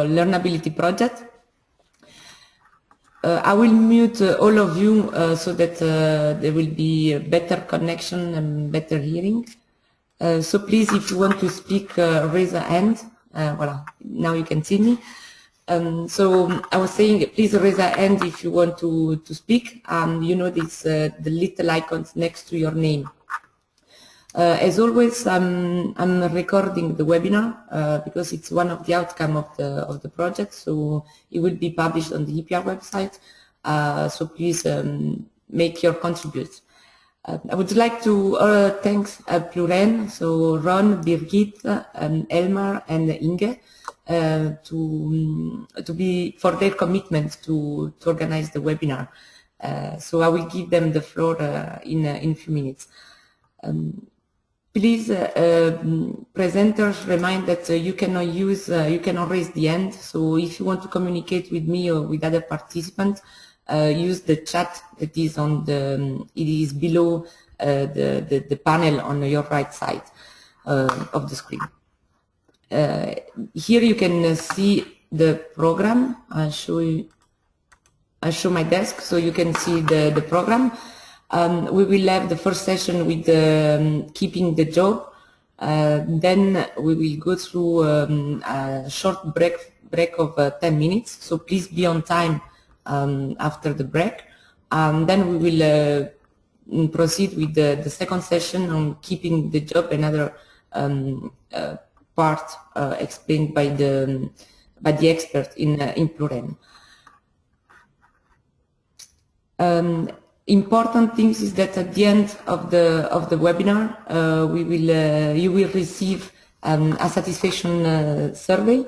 Learnability project. I will mute all of you so that there will be a better connection and better hearing. So please, if you want to speak, raise a hand. Voilà, now you can see me. So I was saying, please raise a hand if you want to speak. You know this, the little icons next to your name. As always, I'm recording the webinar because it's one of the outcome of the project. So it will be published on the EPR website. So please make your contribute. I would like to thank Pluren, so Ron, Birgit, Elmar, and Inge for their commitment to organize the webinar. So I will give them the floor in a few minutes. Please, presenters, remind that you cannot raise the hand. So if you want to communicate with me or with other participants, use the chat that is it is below the panel on your right side of the screen. Here you can see the program. I'll show my desk so you can see the program. We will have the first session with keeping the job. Then we will go through a short break of 10 minutes. So please be on time after the break. Then we will proceed with the second session on keeping the job, another part explained by the expert in Pluren. Important things is that at the end of the webinar, you will receive a satisfaction survey.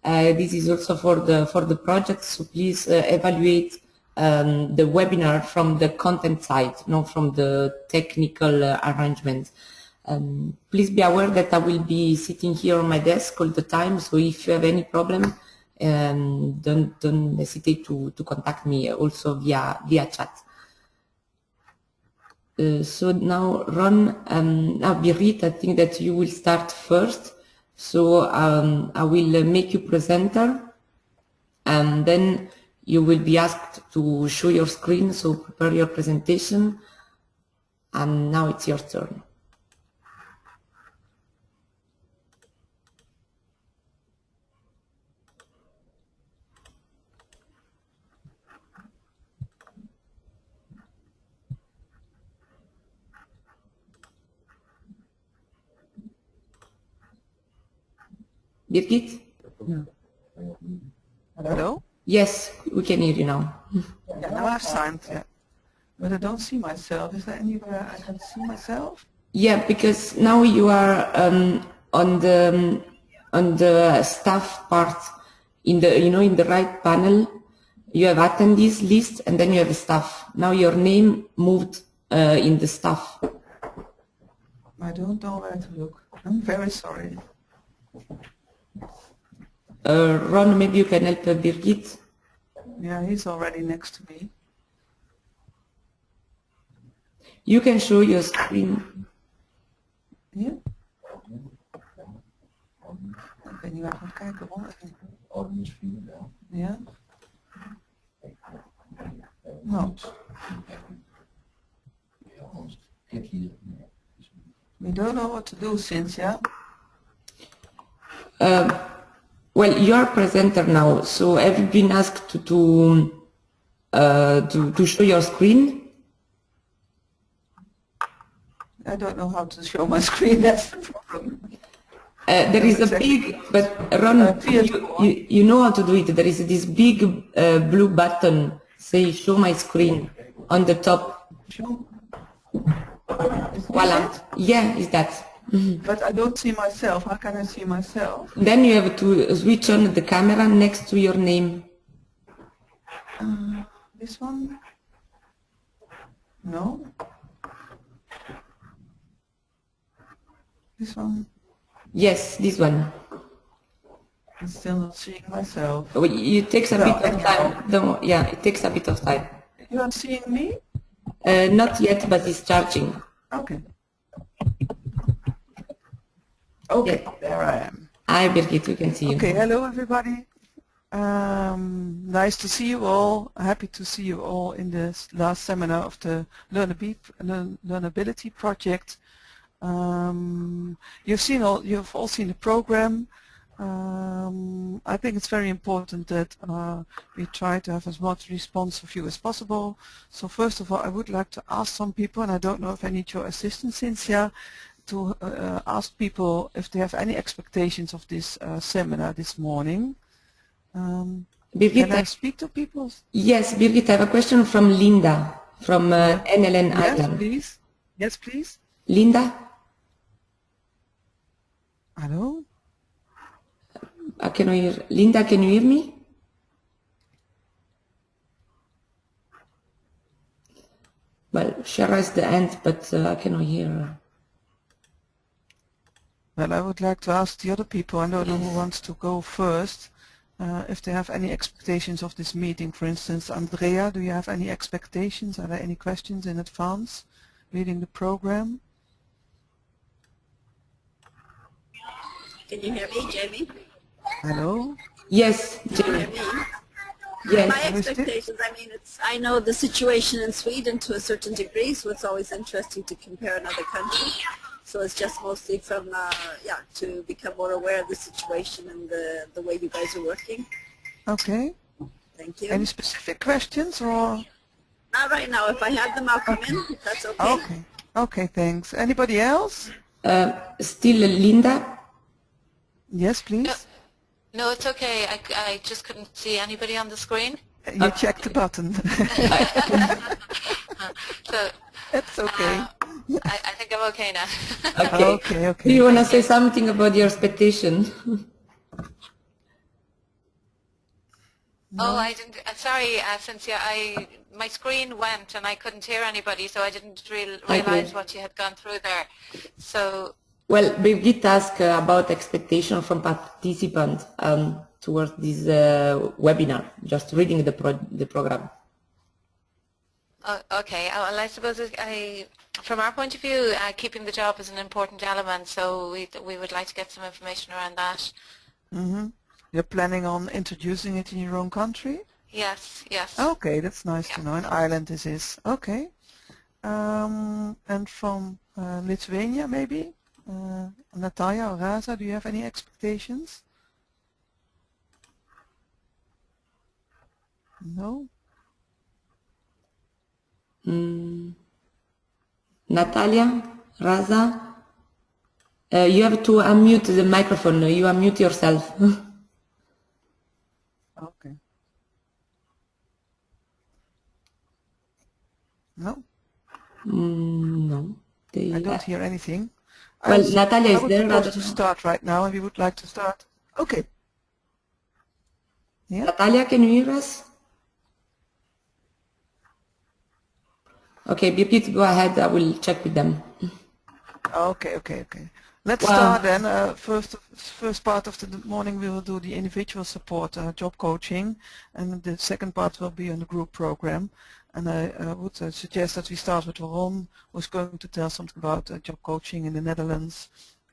This is also for the project, so please evaluate the webinar from the content side, not from the technical arrangement. Please be aware that I will be sitting here on my desk all the time, so if you have any problem, don't hesitate to contact me also via chat. So now, Ron, Birgit, I think that you will start first. So I will make you presenter, and then you will be asked to show your screen, so prepare your presentation. And now it's your turn. Birgit? No. Hello? Yes, we can hear you now. Yeah, now I've signed, yeah. But I don't see myself. Is there anywhere I can see myself? Yeah, because now you are on the staff part. In the right panel, you have attendees list, and then you have staff. Now your name moved in the staff. I don't know where to look. I'm very sorry. Ron, maybe you can help Birgit. Yeah, he's already next to me. You can show your screen. Yeah? Ik weet niet waar ik moet kijken hoor. Ja? No. We don't know what to do, Cynthia. Well, you are presenter now, so have you been asked to show your screen? I don't know how to show my screen, that's the problem. There is a big, but Ron, you know how to do it. There is this big blue button, say show my screen, on the top. Show? Voila. Yeah, is that. Mm-hmm. But I don't see myself. How can I see myself? Then you have to switch on the camera next to your name. This one? No? This one? Yes, this one. I'm still not seeing myself. It takes a bit of time. Yeah, it takes a bit of time. You are seeing me? Not yet, but it's charging. Okay. Okay, Yeah. there I am. Hi, Birgit, we can see you. Okay, hello everybody. Nice to see you all. Happy to see you all in this last seminar of the Learnability project. You've all seen the program. I think it's very important that we try to have as much response of you as possible. So first of all, I would like to ask some people, and I don't know if I need your assistance, Cynthia, to ask people if they have any expectations of this seminar this morning. Birgit, Can I speak to people? yes, Birgit, I have a question from Linda from NLN Yes, Ireland. please. Yes, please. Linda? Hello? Can you hear? Linda, can you hear me? Well, she raised the hand, but I cannot hear her. Well, I would like to ask the other people, I don't know who wants to go first, if they have any expectations of this meeting. For instance, Andrea, do you have any expectations? Are there any questions in advance reading the program? Can you hear me, Jamie? Hello? Yes, Can you Jamie. hear me? Yes. My expectations, I mean, I know the situation in Sweden to a certain degree, so it's always interesting to compare another country. So it's just mostly from, to become more aware of the situation and the way you guys are working. Okay. Thank you. Any specific questions or? Not right now. If I have them, I'll come in. If that's okay. Okay. Okay, thanks. Anybody else? Still Linda? Yes, please. No, it's okay. I just couldn't see anybody on the screen. You checked the button. So It's okay. I think I'm okay now. Okay. Okay. Do you want to say something about your expectation? Oh, I didn't. Sorry, Cynthia. My screen went and I couldn't hear anybody, so I didn't realize what you had gone through there. So. Well, Birgit asked about expectation from participants towards this webinar, just reading the program. Okay. Well, I suppose from our point of view, keeping the job is an important element, so we would like to get some information around that. Mm-hmm. You're planning on introducing it in your own country? Yes. Okay, that's nice to know. In Ireland this is. Okay. And from Lithuania maybe? Natalia or Raza, do you have any expectations? No? Natalia, Raza, you have to unmute the microphone. You unmute yourself. Okay. No? No. I don't hear anything. Well, Natalia is there. I would propose to start right now, and we would like to start. Okay. Yeah. Natalia, can you hear us? Okay, Birgit, go ahead. I will check with them. Okay. Let's start then. First part of the morning we will do the individual support, job coaching, and the second part will be on the group program. And I would suggest that we start with Ron, who's going to tell something about job coaching in the Netherlands,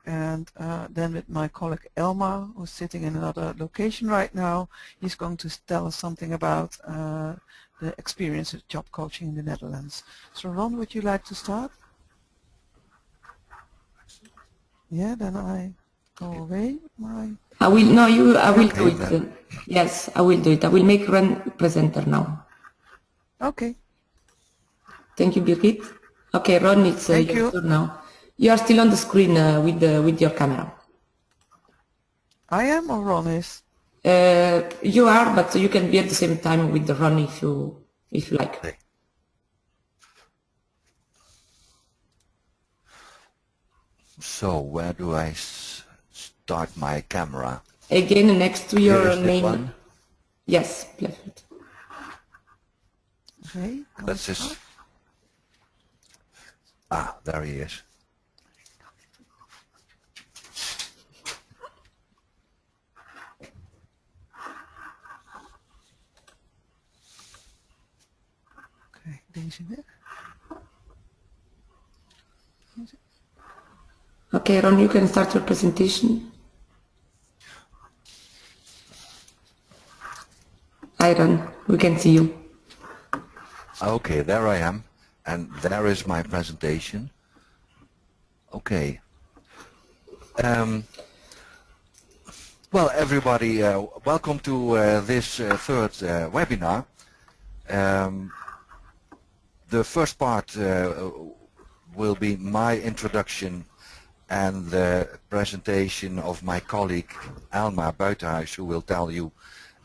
and then with my colleague Elmar, who's sitting in another location right now. He's going to tell us something about the experience of job coaching in the Netherlands. So Ron, would you like to start? Yeah, then I go away. I will. No, you. I will do it. Yes, I will do it. I will make Ron presenter now. Okay. Thank you, Birgit. Okay, Ron, it's your turn now. You are still on the screen with your camera. I am, or Ron is? You are, but you can be at the same time with the Ron if you like. Okay. So where do I start my camera? Again, next to your Here is name. One. Yes, perfect. Okay. Let's just. There he is. Okay, deze weg. Okay, Ron, you can start your presentation. Iron, we can see you. Okay, there I am, and there is my presentation. Okay. Well, everybody, welcome to this third webinar. The first part will be my introduction and the presentation of my colleague Alma Buitenhuis, who will tell you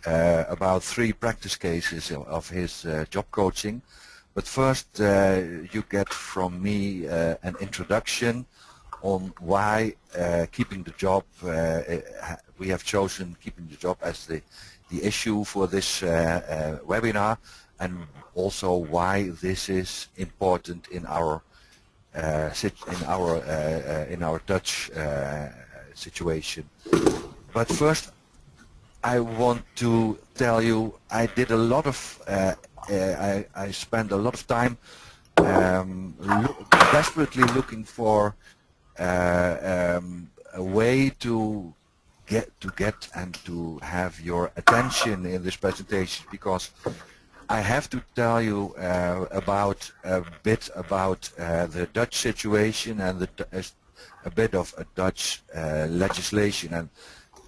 about 3 practice cases of his job coaching. But first you get from me an introduction on why keeping the job, we have chosen keeping the job as the issue for this webinar, and also why this is important in our Dutch situation. But first, I want to tell you, I did a lot of, I spent a lot of time desperately looking for a way to get and to have your attention in this presentation, because I have to tell you about a bit about the Dutch situation and a bit of a Dutch legislation, and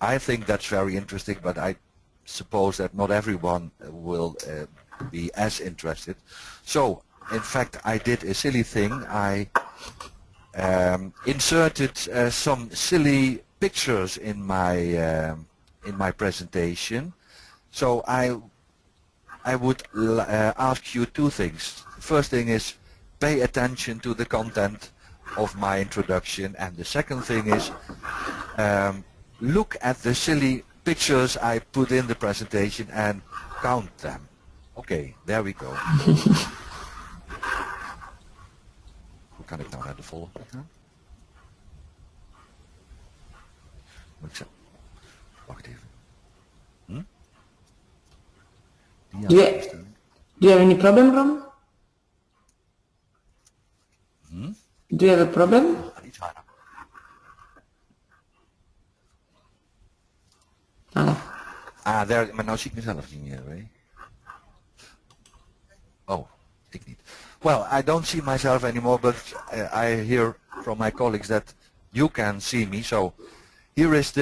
I think that's very interesting, but I suppose that not everyone will be as interested. So in fact I did a silly thing. I inserted some silly pictures in my presentation. So I would ask you 2 things. First thing is, pay attention to the content of my introduction, and the second thing is, look at the silly pictures I put in the presentation and count them. Okay, there we go. Hoe kan ik nou naar de volgende gaan? Wacht even. Do you have any problem, Ron? Do you have a problem? Iets harder. There, maar nou zie ik mezelf niet meer. Hè? Oh, ik niet. Well, I don't see myself anymore, but I hear from my colleagues that you can see me. So here is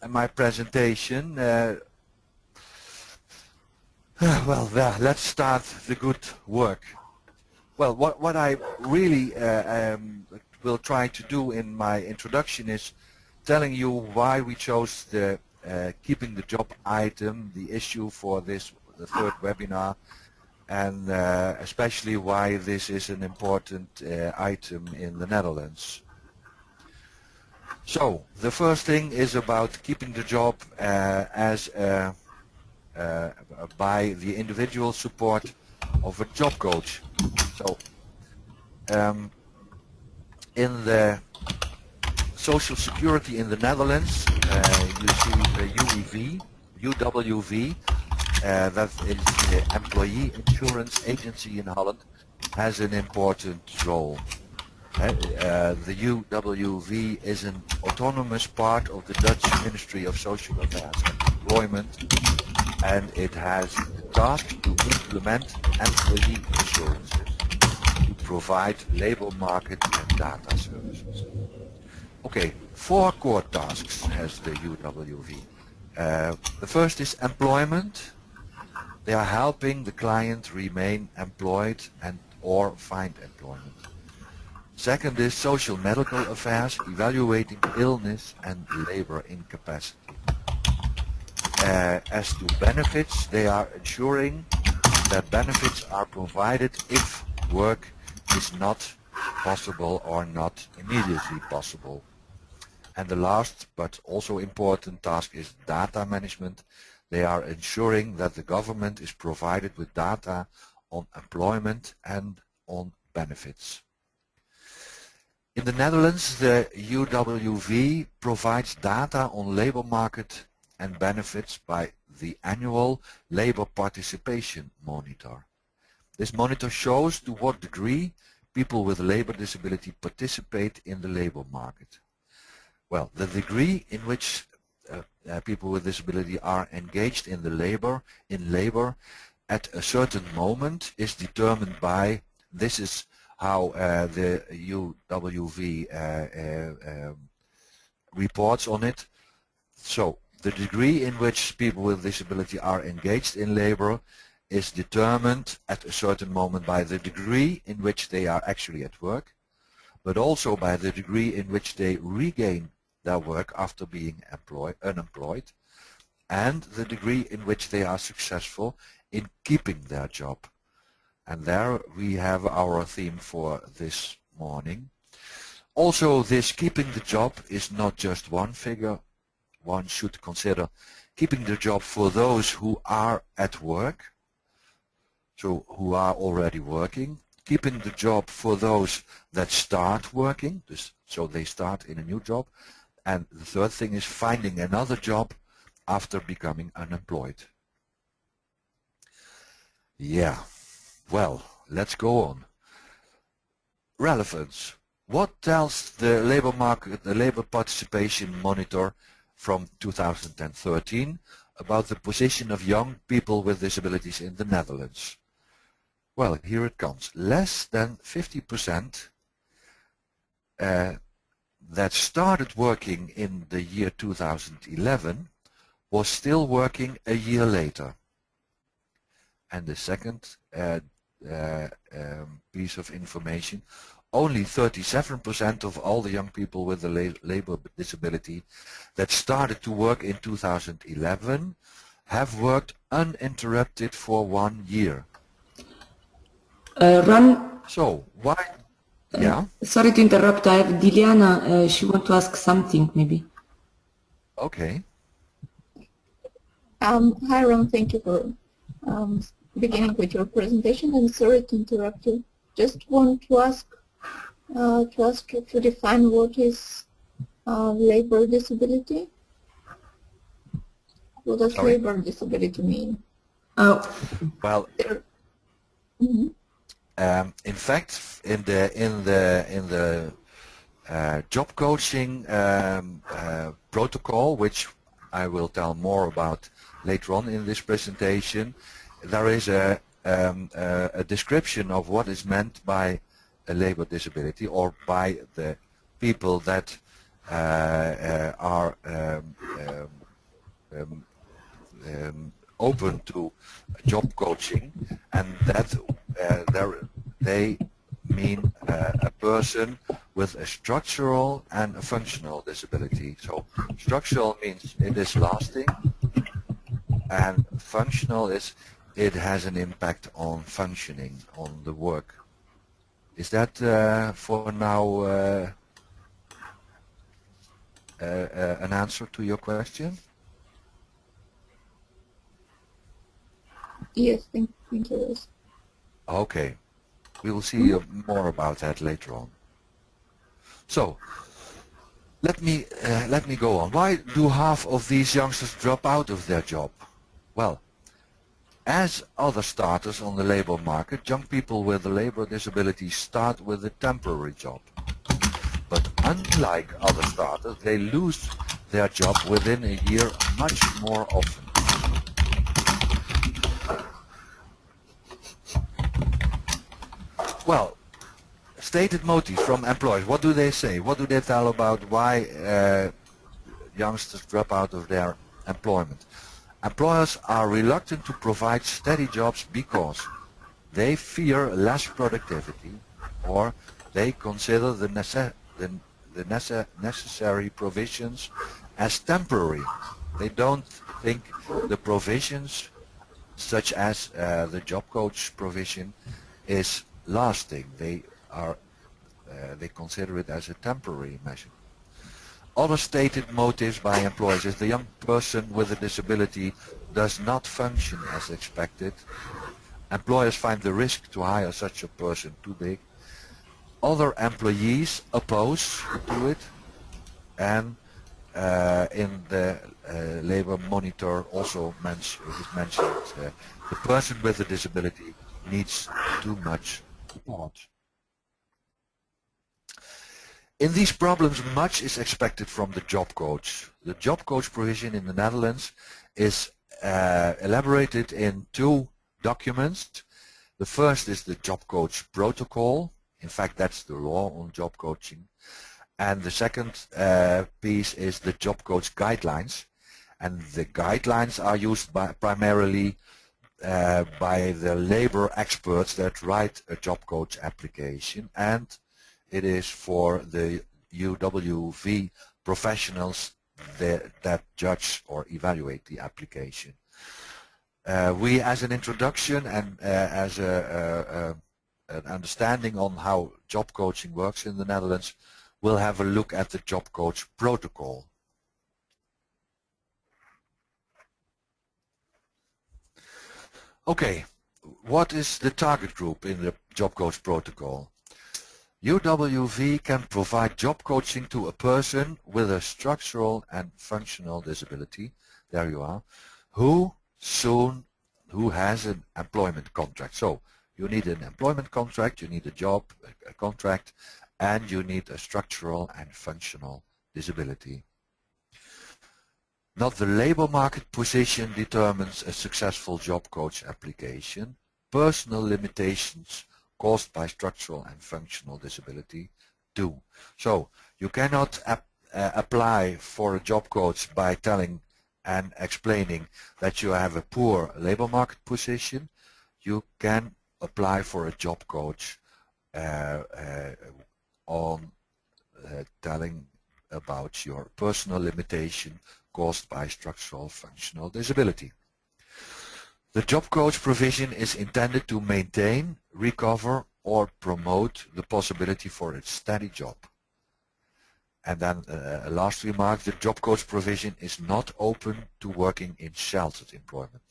my presentation. Well, let's start the good work. Well, what I really will try to do in my introduction is telling you why we chose the keeping the job item, the issue for the 3rd webinar, and especially why this is an important item in the Netherlands. So the first thing is about keeping the job as by the individual support of a job coach. So in the Social Security in the Netherlands, you see the UWV, that is the Employee Insurance Agency in Holland, has an important role. The UWV is an autonomous part of the Dutch Ministry of Social Affairs and Employment, and it has the task to implement employee insurances, to provide labor market and data services. Okay, 4 core tasks has the UWV. The first is employment. They are helping the client remain employed and or find employment. Second is social medical affairs, evaluating illness and labor incapacity. As to benefits, they are ensuring that benefits are provided if work is not possible or not immediately possible. And the last but also important task is data management. They are ensuring that the government is provided with data on employment and on benefits. In the Netherlands, the UWV provides data on labor market and benefits by the annual Labor Participation Monitor. This monitor shows to what degree people with labor disability participate in the labor market. Well, the degree in which people with disability are engaged in labor at a certain moment is determined by, this is how the UWV reports on it. So the degree in which people with disability are engaged in labor is determined at a certain moment by the degree in which they are actually at work, but also by the degree in which they regain their work after being unemployed, and the degree in which they are successful in keeping their job. And there we have our theme for this morning. Also, this keeping the job is not just one figure. One should consider keeping the job for those who are at work, so who are already working, keeping the job for those that start working, so they start in a new job, and the third thing is finding another job after becoming unemployed. Yeah, well, let's go on. Relevance. What tells the labor market, the labor participation monitor from 2013 about the position of young people with disabilities in the Netherlands? Well, here it comes. Less than 50% that started working in the year 2011 was still working a year later. And the second piece of information, only 37% of all the young people with a labor disability that started to work in 2011 have worked uninterrupted for 1 year. Ron, So, why? Yeah? Sorry to interrupt, I have Diliana, she wants to ask something maybe. Okay. Hi Ron, thank you for beginning with your presentation, and sorry to interrupt you. Just want to ask you to define what is labor disability. What does labor disability mean? Well, in fact, in the job coaching protocol, which I will tell more about later on in this presentation, there is a description of what is meant by a labor disability, or by the people that are open to job coaching, and that they mean a person with a structural and a functional disability. So structural means it is lasting, and functional is it has an impact on functioning, on the work. Is that for now an answer to your question? Yes, thank you. Okay, we will see more about that later on. So, let me go on. Why do half of these youngsters drop out of their job? Well, as other starters on the labor market, young people with a labor disability start with a temporary job. But unlike other starters, they lose their job within a year much more often. Well, stated motives from employers. What do they say? What do they tell about why youngsters drop out of their employment? Employers are reluctant to provide steady jobs because they fear less productivity, or they consider the necessary provisions as temporary. They don't think the provisions, such as the job coach provision, is lasting. They consider it as a temporary measure. Other stated motives by employers is the young person with a disability does not function as expected. Employers find the risk to hire such a person too big. Other employees oppose to it, and in the labor monitor also is mentioned the person with a disability needs too much support. In these problems, much is expected from the job coach. The job coach provision in the Netherlands is elaborated in 2 documents. The first is the job coach protocol. In fact, that's the law on job coaching. And the second piece is the job coach guidelines. And the guidelines are used primarily by the labor experts that write a job coach application, and it is for the UWV professionals that judge or evaluate the application. We, as an introduction and as an understanding on how job coaching works in the Netherlands, will have a look at the job coach protocol. Okay, what is the target group in the job coach protocol? UWV can provide job coaching to a person with a structural and functional disability, there you are, who has an employment contract. So you need an employment contract, you need a job, a contract, and you need a structural and functional disability. Not the labor market position determines a successful job coach application. Personal limitations caused by structural and functional disability do. So you cannot apply for a job coach by telling and explaining that you have a poor labor market position. You can apply for a job coach on telling about your personal limitation caused by structural functional disability. The job coach provision is intended to maintain, recover, or promote the possibility for a steady job. And then a last remark, the job coach provision is not open to working in sheltered employment.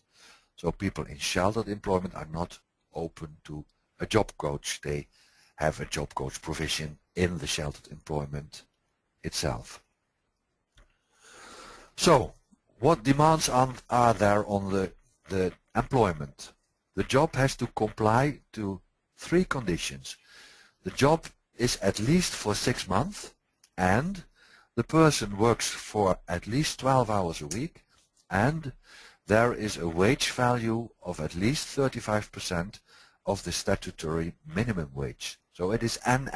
So people in sheltered employment are not open to a job coach. They have a job coach provision in the sheltered employment itself. So, what demands are there on the employment? The job has to comply to 3 conditions. The job is at least for 6 months, and the person works for at least 12 hours a week, and there is a wage value of at least 35% of the statutory minimum wage. So it is and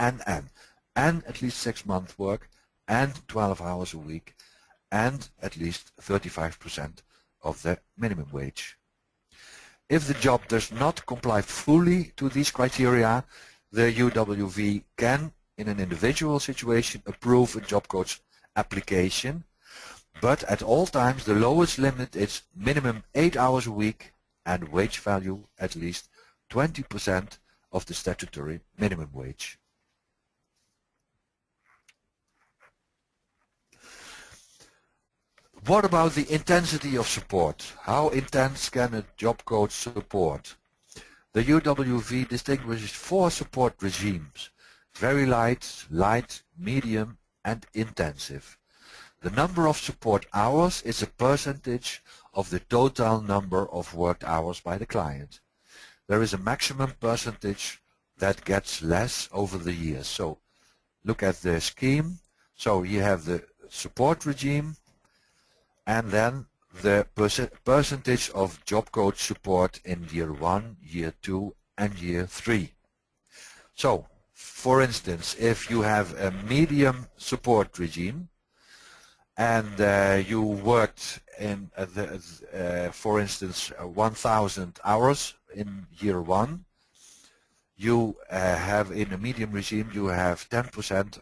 at least 6 months work, and 12 hours a week, and at least 35% of the minimum wage. If the job does not comply fully to these criteria, the UWV can, in an individual situation, approve a job coach application, but at all times the lowest limit is minimum 8 hours a week and wage value at least 20% of the statutory minimum wage. What about the intensity of support? How intense can a job coach support? The UWV distinguishes 4 support regimes: very light, light, medium, and intensive. The number of support hours is a percentage of the total number of worked hours by the client. There is a maximum percentage that gets less over the years. So look at the scheme. So you have the support regime, and then the percentage of job coach support in year 1, year 2, and year 3. So, for instance, if you have a medium support regime and you worked in, for instance, 1,000 hours in year 1, you have in a medium regime you have 10%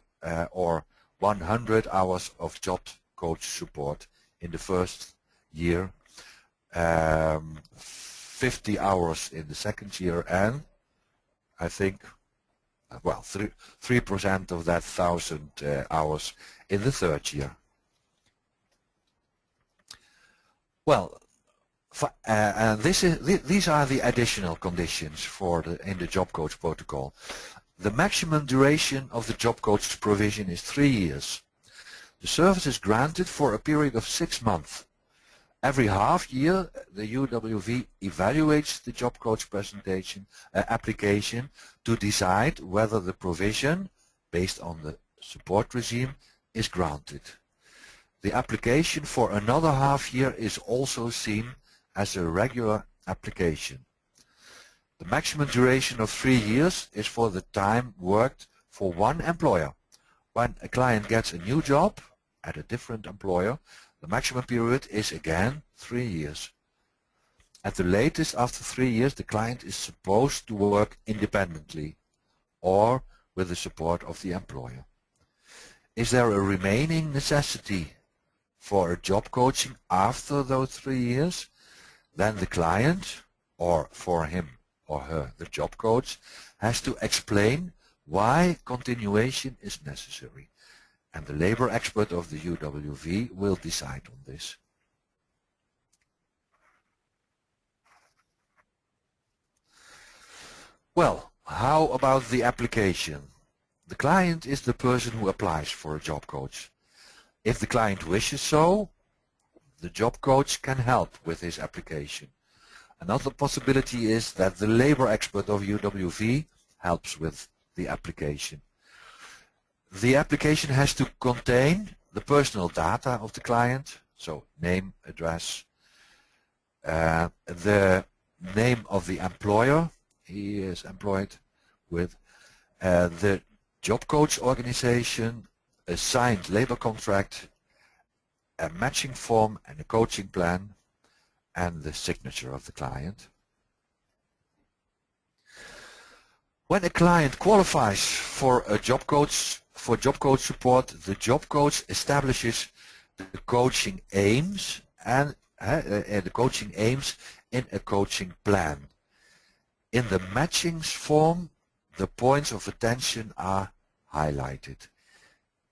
or 100 hours of job coach support in the first year, 50 hours in the second year, and I think, well, 3% of that 1,000 hours in the third year. Well, and these are the additional conditions for in the job coach protocol. The maximum duration of the job coach provision is 3 years. The service is granted for a period of 6 months. Every half year, the UWV evaluates the job coach application to decide whether the provision, based on the support regime is granted. The application for another half year is also seen as a regular application. The maximum duration of 3 years is for the time worked for one employer. When a client gets a new job at a different employer, the maximum period is again 3 years. At the latest, after 3 years, the client is supposed to work independently or with the support of the employer. Is there a remaining necessity for a job coaching after those 3 years? Then the client, or for him or her, the job coach, has to explain why continuation is necessary. And the labor expert of the UWV will decide on this. Well, how about the application? The client is the person who applies for a job coach. If the client wishes so, the job coach can help with his application. Another possibility is that the labor expert of UWV helps with the application. The application has to contain the personal data of the client, so name, address, the name of the employer he is employed with, the job coach organization, a signed labor contract, a matching form and a coaching plan, and the signature of the client. When a client qualifies for a job coach, for job coach support, the job coach establishes the coaching aims and the coaching aims in a coaching plan. In the matchings form, the points of attention are highlighted.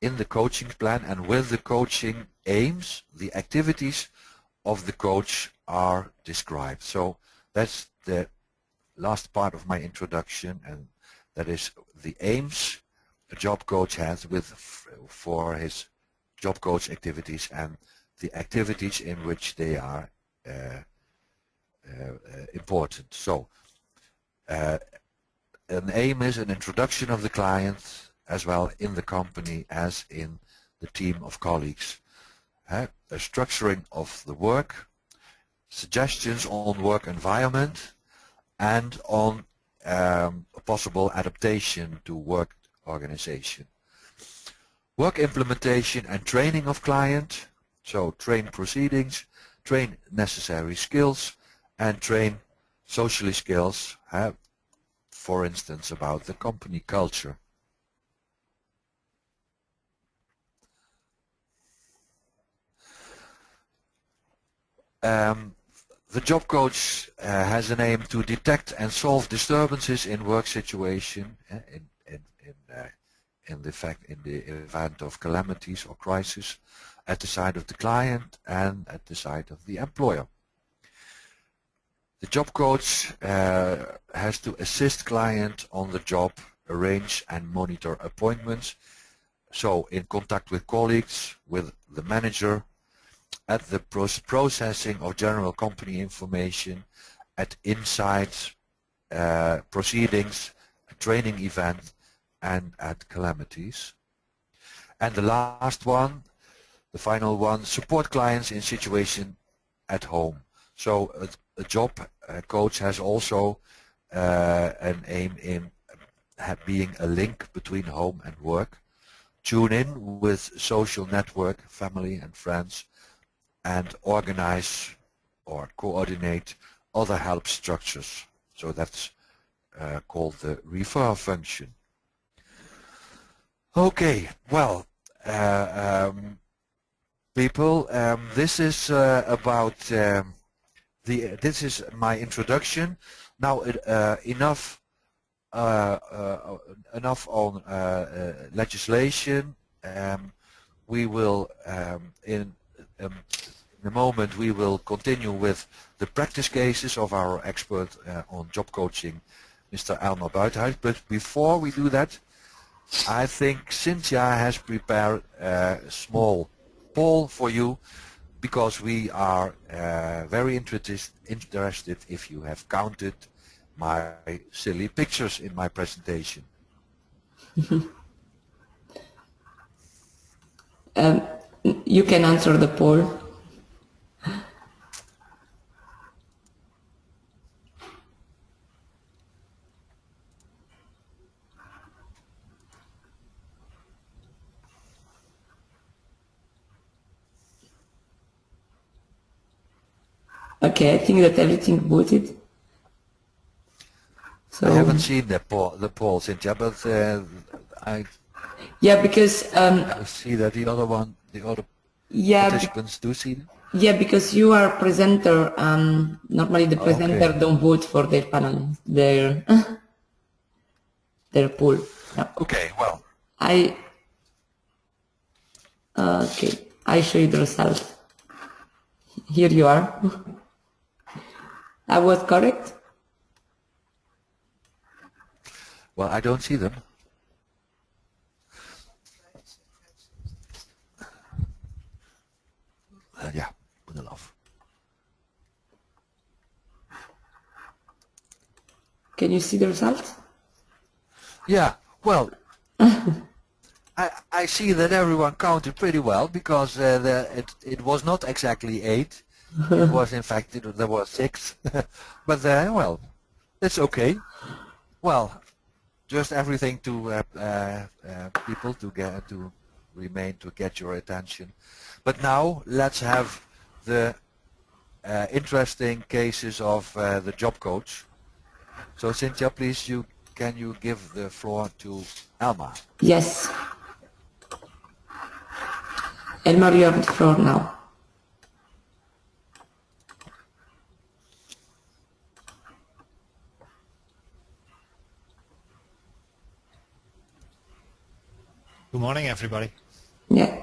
In the coaching plan and with the coaching aims, the activities of the coach are described. So that's the last part of my introduction, and that is the aims a job coach has for his job coach activities and the activities in which they are important. So an aim is an introduction of the client as well in the company as in the team of colleagues. A structuring of the work, suggestions on work environment, and on possible adaptation to work organization. Work implementation and training of client, so train proceedings, train necessary skills, and train socially skills, for instance about the company culture. The job coach has an aim to detect and solve disturbances in work situation in the event of calamities or crisis at the side of the client and at the side of the employer. The job coach has to assist client on the job, arrange and monitor appointments, so in contact with colleagues, with the manager, at the processing of general company information, at inside proceedings, training event, and at calamities. And the last one, the final one, support clients in situation at home. So a job coach has also an aim in being a link between home and work. Tune in with social network, family and friends, and organize or coordinate other help structures. So that's called the refer function. Okay, well, people, this is about this is my introduction. Now enough on legislation. We will in a moment we will continue with the practice cases of our expert on job coaching, Mr. Elmer Buitenhuis. But before we do that, I think Cynthia has prepared a small poll for you, because we are very interested if you have counted my silly pictures in my presentation. You can answer the poll. Okay, I think that everything voted. So I haven't seen the poll, Cynthia, but yeah, because I see that the other participants do see them. Yeah, because you are presenter. Normally the presenter Okay. don't vote for their panel, their poll. Yeah. Okay, well. Okay, I show you the result. Here you are. I was correct. Well, I don't see them. Yeah, good enough. Can you see the result? Yeah, well, I see that everyone counted pretty well because it was not exactly 8. It was, in fact, there was 6. But well, it's okay. Well, just everything to people to get your attention. But now let's have the interesting cases of the job coach. So Cynthia, please, can you give the floor to Elma? Yes. Elmar, you have the floor now. Good morning, everybody. Yeah.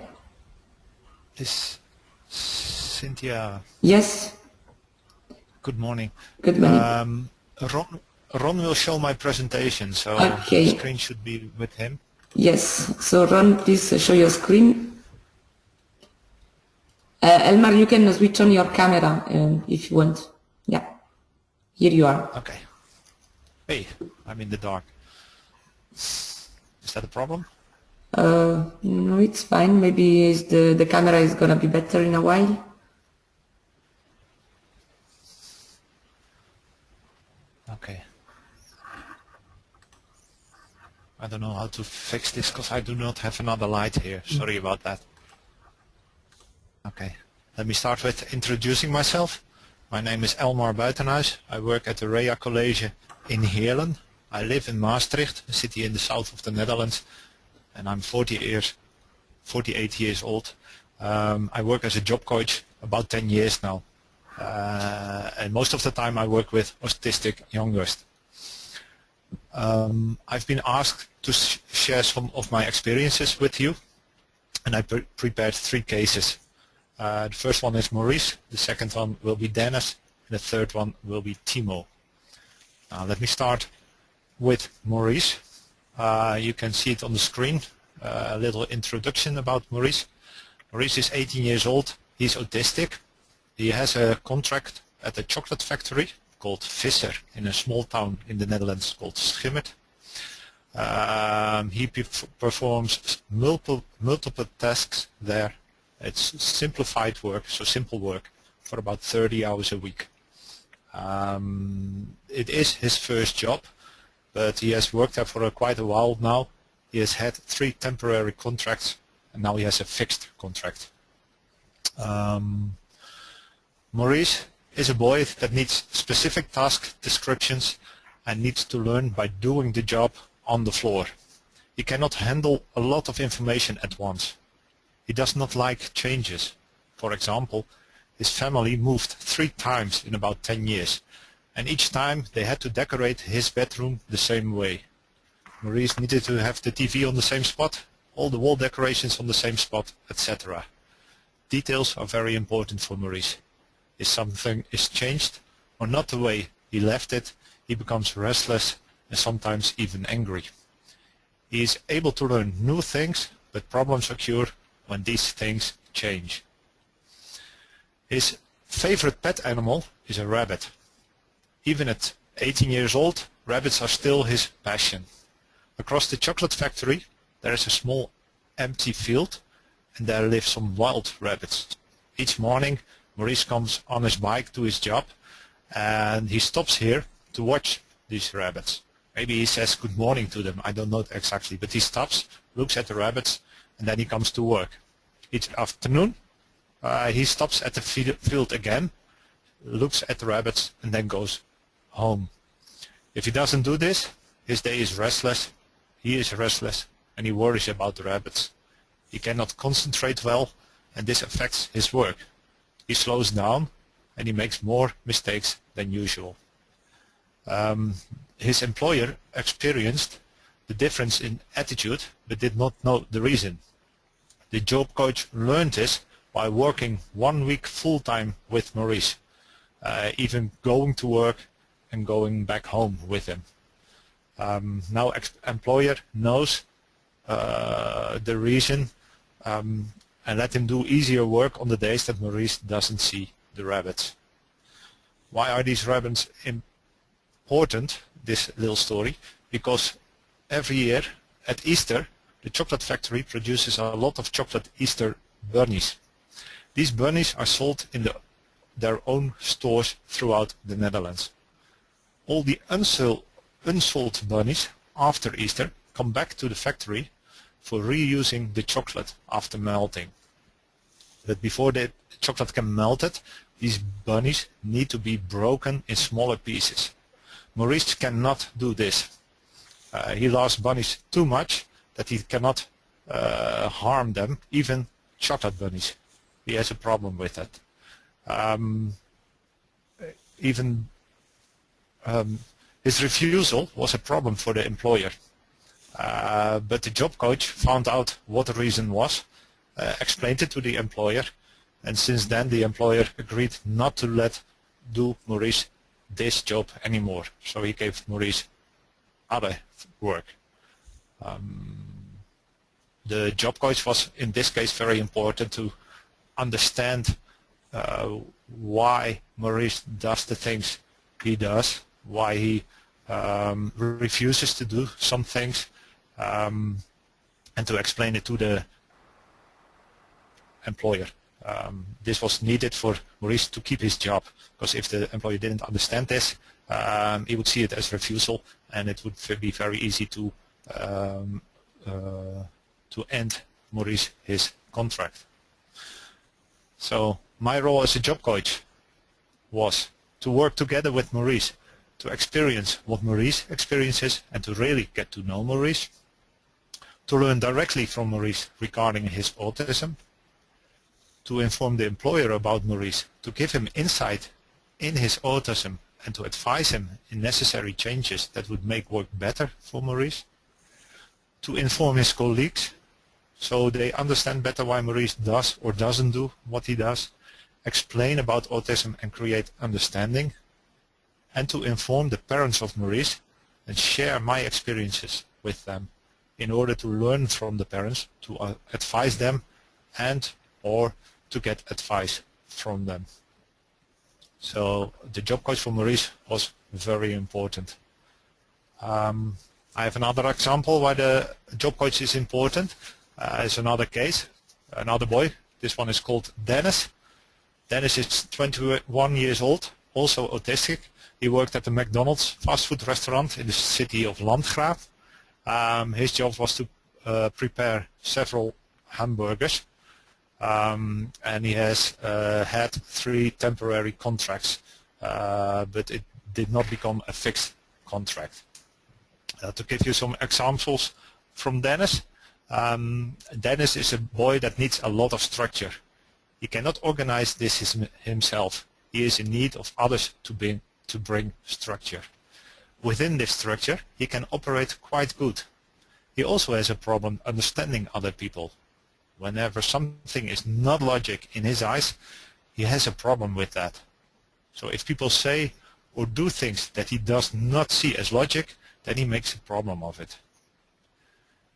Is Cynthia? Yes. Good morning. Good morning. Ron will show my presentation, so okay. the screen should be with him. Yes. So Ron, please show your screen. Elmar, you can switch on your camera if you want. Yeah. Here you are. Okay. Hey, I'm in the dark. Is that a problem? No, it's fine. Maybe the camera is gonna be better in a while. Okay. I don't know how to fix this because I do not have another light here. Sorry about that. Okay. Let me start with introducing myself. My name is Elmar Buitenhuis. I work at the Rea College in Heerlen. I live in Maastricht, a city in the south of the Netherlands, and I'm 48 years old. I work as a job coach about 10 years now. And most of the time I work with autistic youngsters. I've been asked to share some of my experiences with you, and I prepared 3 cases. The first one is Maurice, the second one will be Dennis, and the third one will be Timo. Let me start with Maurice. You can see it on the screen, a little introduction about Maurice. Maurice is 18 years old, he's autistic. He has a contract at a chocolate factory called Visser in a small town in the Netherlands called Schimmert. He performs multiple tasks there. It's simplified work, so simple work, for about 30 hours a week. It is his first job, but he has worked there for quite a while now. He has had 3 temporary contracts, and now he has a fixed contract. Maurice is a boy that needs specific task descriptions and needs to learn by doing the job on the floor. He cannot handle a lot of information at once. He does not like changes. For example, his family moved 3 times in about 10 years, and each time they had to decorate his bedroom the same way. Maurice needed to have the TV on the same spot, all the wall decorations on the same spot, etc. Details are very important for Maurice. If something is changed or not the way he left it, he becomes restless and sometimes even angry. He is able to learn new things, but problems occur when these things change. His favorite pet animal is a rabbit. Even at 18 years old, rabbits are still his passion. Across the chocolate factory there is a small empty field, and there live some wild rabbits. Each morning Maurice comes on his bike to his job, and he stops here to watch these rabbits. Maybe he says good morning to them, I don't know exactly, but he stops, looks at the rabbits, and then he comes to work. Each afternoon he stops at the field again, looks at the rabbits, and then goes home. If he doesn't do this, his day is restless, he is restless, and he worries about the rabbits. He cannot concentrate well, and this affects his work. He slows down, and he makes more mistakes than usual. His employer experienced the difference in attitude, but did not know the reason. The job coach learned this by working 1 week full-time with Maurice, even going to work and going back home with him. Now employer knows the reason and let him do easier work on the days that Maurice doesn't see the rabbits. Why are these rabbits important, this little story? Because every year at Easter the chocolate factory produces a lot of chocolate Easter bunnies. These bunnies are sold in their own stores throughout the Netherlands. All the unsold bunnies after Easter come back to the factory for reusing the chocolate after melting. But before the chocolate can melt it, these bunnies need to be broken in smaller pieces. Maurice cannot do this. He loves bunnies too much that he cannot harm them, even chocolate bunnies. He has a problem with that. His refusal was a problem for the employer. But the job coach found out what the reason was, explained it to the employer, and since then the employer agreed not to let Maurice this job anymore. So he gave Maurice other work. The job coach was in this case very important to understand why Maurice does the things he does, why he refuses to do some things, and to explain it to the employer. This was needed for Maurice to keep his job, because if the employer didn't understand this, he would see it as refusal, and it would be very easy to end Maurice his contract. So my role as a job coach was to work together with Maurice, to experience what Maurice experiences and to really get to know Maurice, to learn directly from Maurice regarding his autism, to inform the employer about Maurice, to give him insight in his autism and to advise him in necessary changes that would make work better for Maurice, to inform his colleagues so they understand better why Maurice does or doesn't do what he does, explain about autism and create understanding, and to inform the parents of Maurice and share my experiences with them in order to learn from the parents, to advise them and or to get advice from them. So the job coach for Maurice was very important. I have another example why the job coach is important. It's another case, another boy. This one is called Dennis. Dennis is 21 years old, also autistic. He worked at the McDonald's fast food restaurant in the city of Landgraaf. His job was to prepare several hamburgers, and he has had 3 temporary contracts, but it did not become a fixed contract. To give you some examples from Dennis, Dennis is a boy that needs a lot of structure. He cannot organize this himself. He is in need of others to bring structure. Within this structure, he can operate quite good. He also has a problem understanding other people. Whenever something is not logic in his eyes, he has a problem with that. So if people say or do things that he does not see as logic, then he makes a problem of it.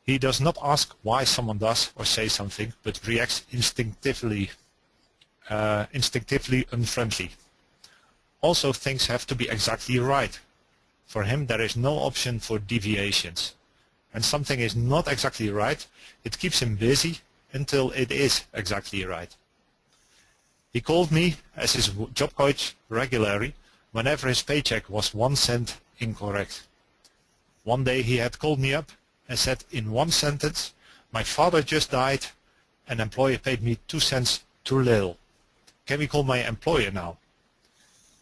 He does not ask why someone does or says something, but reacts instinctively unfriendly. Also, things have to be exactly right. For him, there is no option for deviations. When something is not exactly right, it keeps him busy until it is exactly right. He called me as his job coach regularly whenever his paycheck was 1 cent incorrect. One day he had called me up and said in one sentence, "My father just died, an employer paid me 2 cents too little. Can we call my employer now?"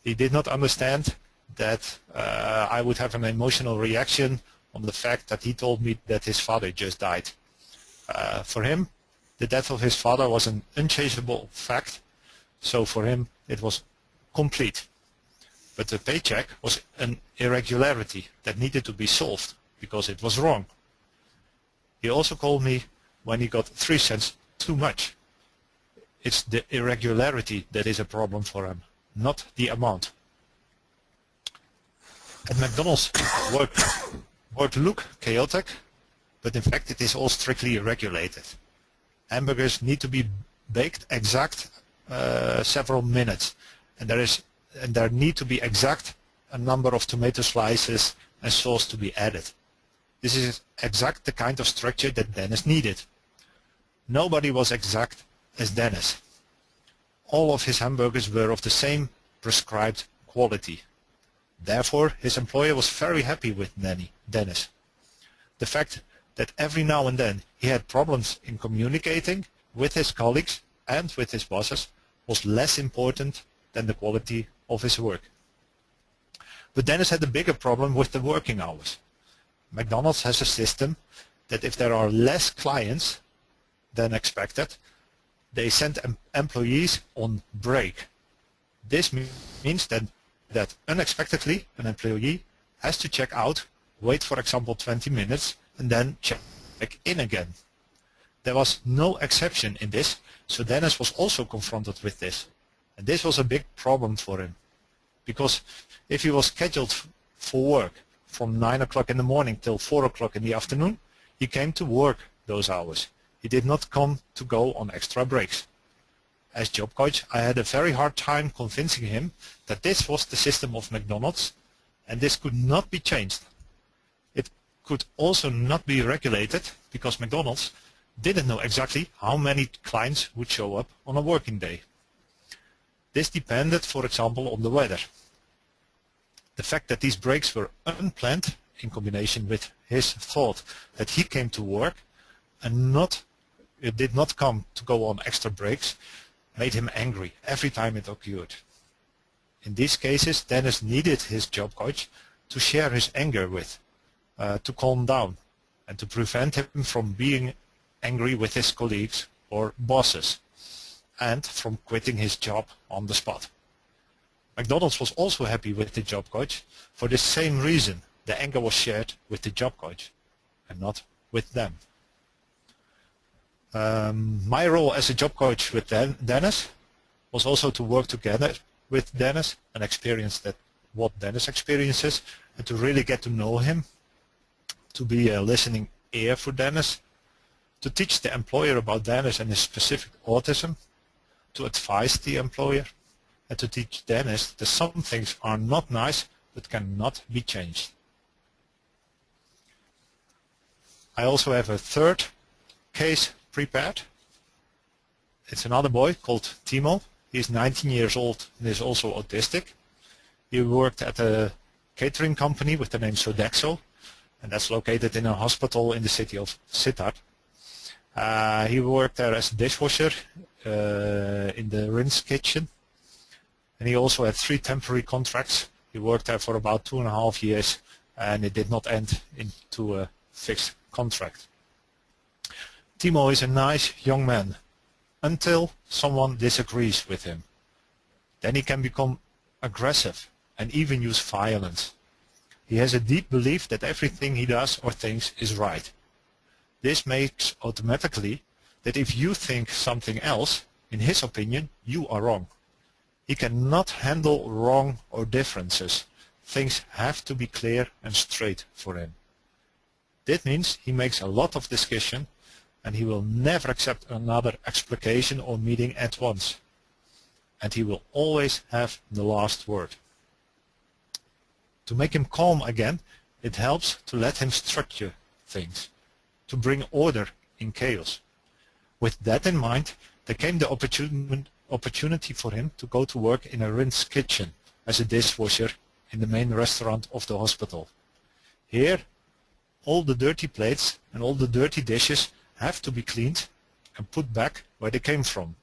He did not understand that I would have an emotional reaction on the fact that he told me that his father just died. For him, the death of his father was an unchangeable fact, so for him it was complete. But the paycheck was an irregularity that needed to be solved because it was wrong. He also called me when he got 3 cents too much. It's the irregularity that is a problem for him, not the amount. At McDonald's, work look chaotic, but in fact it is all strictly regulated. Hamburgers need to be baked exact several minutes, and there need to be exact a number of tomato slices and sauce to be added. This is exact the kind of structure that Dennis needed. Nobody was exact as Dennis. All of his hamburgers were of the same prescribed quality. Therefore, his employer was very happy with Dennis. The fact that every now and then he had problems in communicating with his colleagues and with his bosses was less important than the quality of his work. But Dennis had a bigger problem with the working hours. McDonald's has a system that if there are less clients than expected, they send employees on break. This means that unexpectedly an employee has to check out, wait for example 20 minutes, and then check in again. There was no exception in this, so Dennis was also confronted with this. And this was a big problem for him, because if he was scheduled for work from 9 o'clock in the morning till 4 o'clock in the afternoon, he came to work those hours. He did not come to go on extra breaks. As job coach, I had a very hard time convincing him that this was the system of McDonald's and this could not be changed. It could also not be regulated because McDonald's didn't know exactly how many clients would show up on a working day. This depended, for example, on the weather. The fact that these breaks were unplanned in combination with his thought that he came to work and it did not come to go on extra breaks made him angry every time it occurred. In these cases, Dennis needed his job coach to share his anger with, to calm down, and to prevent him from being angry with his colleagues or bosses, and from quitting his job on the spot. McDonald's was also happy with the job coach for the same reason. The anger was shared with the job coach and not with them. My role as a job coach with Dennis was also to work together with Dennis and experience what Dennis experiences, and to really get to know him, to be a listening ear for Dennis, to teach the employer about Dennis and his specific autism, to advise the employer, and to teach Dennis that some things are not nice but cannot be changed. I also have a third case prepared. It's another boy called Timo. He's 19 years old and is also autistic. He worked at a catering company with the name Sodexo, and that's located in a hospital in the city of Sittard. He worked there as a dishwasher in the rinse kitchen, and he also had 3 temporary contracts. He worked there for about 2.5 years, and it did not end into a fixed contract. Timo is a nice young man until someone disagrees with him. Then he can become aggressive and even use violence. He has a deep belief that everything he does or thinks is right. This makes automatically that if you think something else, in his opinion, you are wrong. He cannot handle wrong or differences. Things have to be clear and straight for him. This means he makes a lot of discussion, and he will never accept another explication or meeting at once. And he will always have the last word. To make him calm again, it helps to let him structure things, to bring order in chaos. With that in mind, there came the opportunity for him to go to work in a rinse kitchen as a dishwasher in the main restaurant of the hospital. Here, all the dirty plates and all the dirty dishes have to be cleaned and put back where they came from.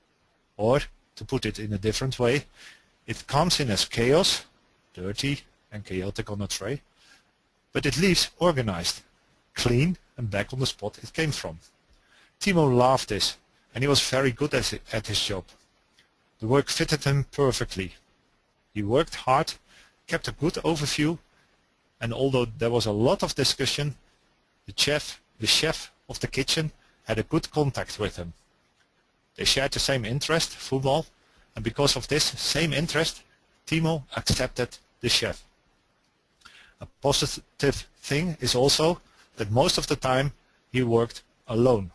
Or, to put it in a different way, it comes in as chaos, dirty and chaotic on a tray, but it leaves organized, clean and back on the spot it came from. Timo loved this, and he was very good at his job. The work fitted him perfectly. He worked hard, kept a good overview, and although there was a lot of discussion, the chef of the kitchen had a good contact with him. They shared the same interest, football, and because of this same interest, Timo accepted the chef. A positive thing is also that most of the time he worked alone.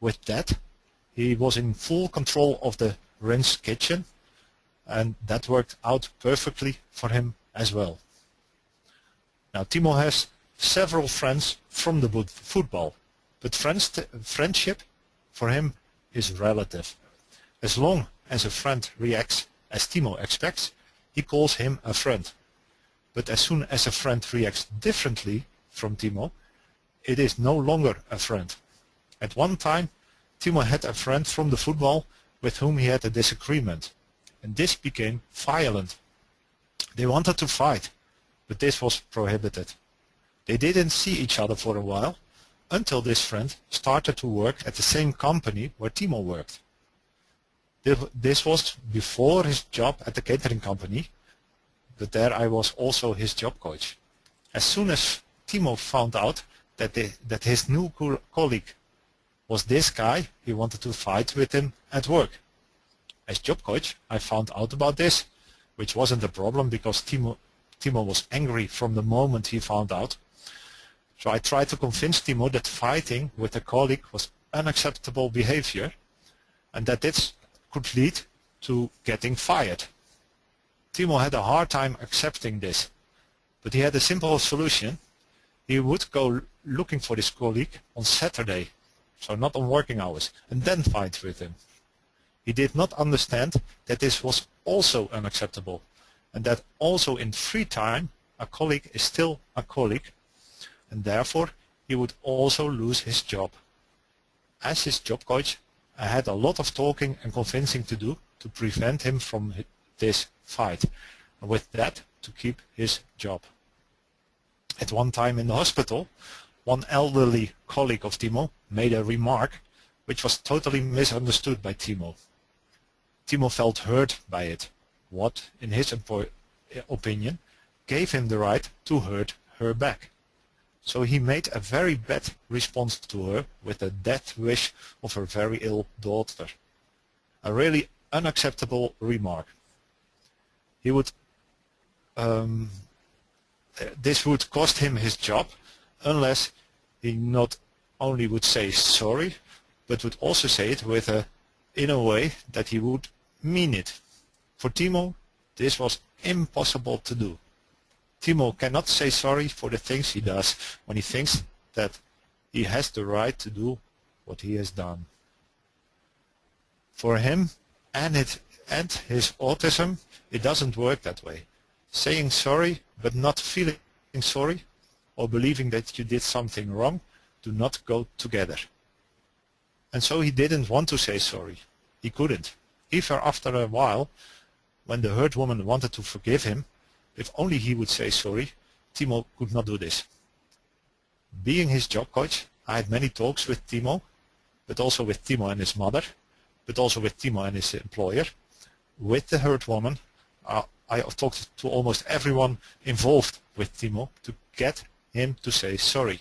With that, he was in full control of the rinse kitchen, and that worked out perfectly for him as well. Now Timo has several friends from the football, but friendship for him is relative. As long as a friend reacts as Timo expects, he calls him a friend. But as soon as a friend reacts differently from Timo, it is no longer a friend. At one time, Timo had a friend from the football with whom he had a disagreement, and this became violent. They wanted to fight, but this was prohibited. They didn't see each other for a while, until this friend started to work at the same company where Timo worked. This was before his job at the catering company, but there I was also his job coach. As soon as Timo found out that his new colleague was this guy, he wanted to fight with him at work. As job coach, I found out about this, which wasn't a problem because Timo was angry from the moment he found out. So I tried to convince Timo that fighting with a colleague was unacceptable behavior and that this could lead to getting fired. Timo had a hard time accepting this, but he had a simple solution. He would go looking for this colleague on Saturday, so not on working hours, and then fight with him. He did not understand that this was also unacceptable, and that also in free time a colleague is still a colleague, and therefore he would also lose his job. As his job coach, I had a lot of talking and convincing to do to prevent him from this fight, and with that to keep his job. At one time in the hospital, one elderly colleague of Timo made a remark which was totally misunderstood by Timo. Timo felt hurt by it, what, in his opinion, gave him the right to hurt her back. So he made a very bad response to her with a death wish of her very ill daughter. A really unacceptable remark. This would cost him his job unless he not only would say sorry, but would also say it in a way that he would mean it. For Timo, this was impossible to do. Timo cannot say sorry for the things he does when he thinks that he has the right to do what he has done. For him and his autism, it doesn't work that way. Saying sorry but not feeling sorry or believing that you did something wrong do not go together. And so he didn't want to say sorry. He couldn't. Even after a while, when the hurt woman wanted to forgive him, if only he would say sorry, Timo could not do this. Being his job coach, I had many talks with Timo, but also with Timo and his mother, but also with Timo and his employer. With the hurt woman, I talked to almost everyone involved with Timo to get him to say sorry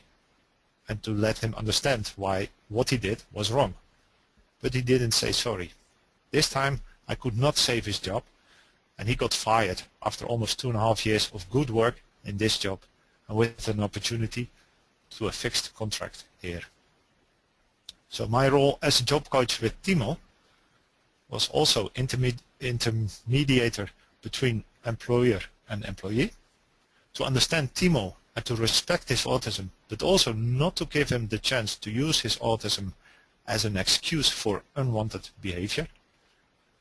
and to let him understand why what he did was wrong. But he didn't say sorry. This time I could not save his job, and he got fired after almost 2.5 years of good work in this job and with an opportunity to a fixed contract here. So my role as a job coach with Timo was also intermediator between employer and employee, to understand Timo and to respect his autism, but also not to give him the chance to use his autism as an excuse for unwanted behavior,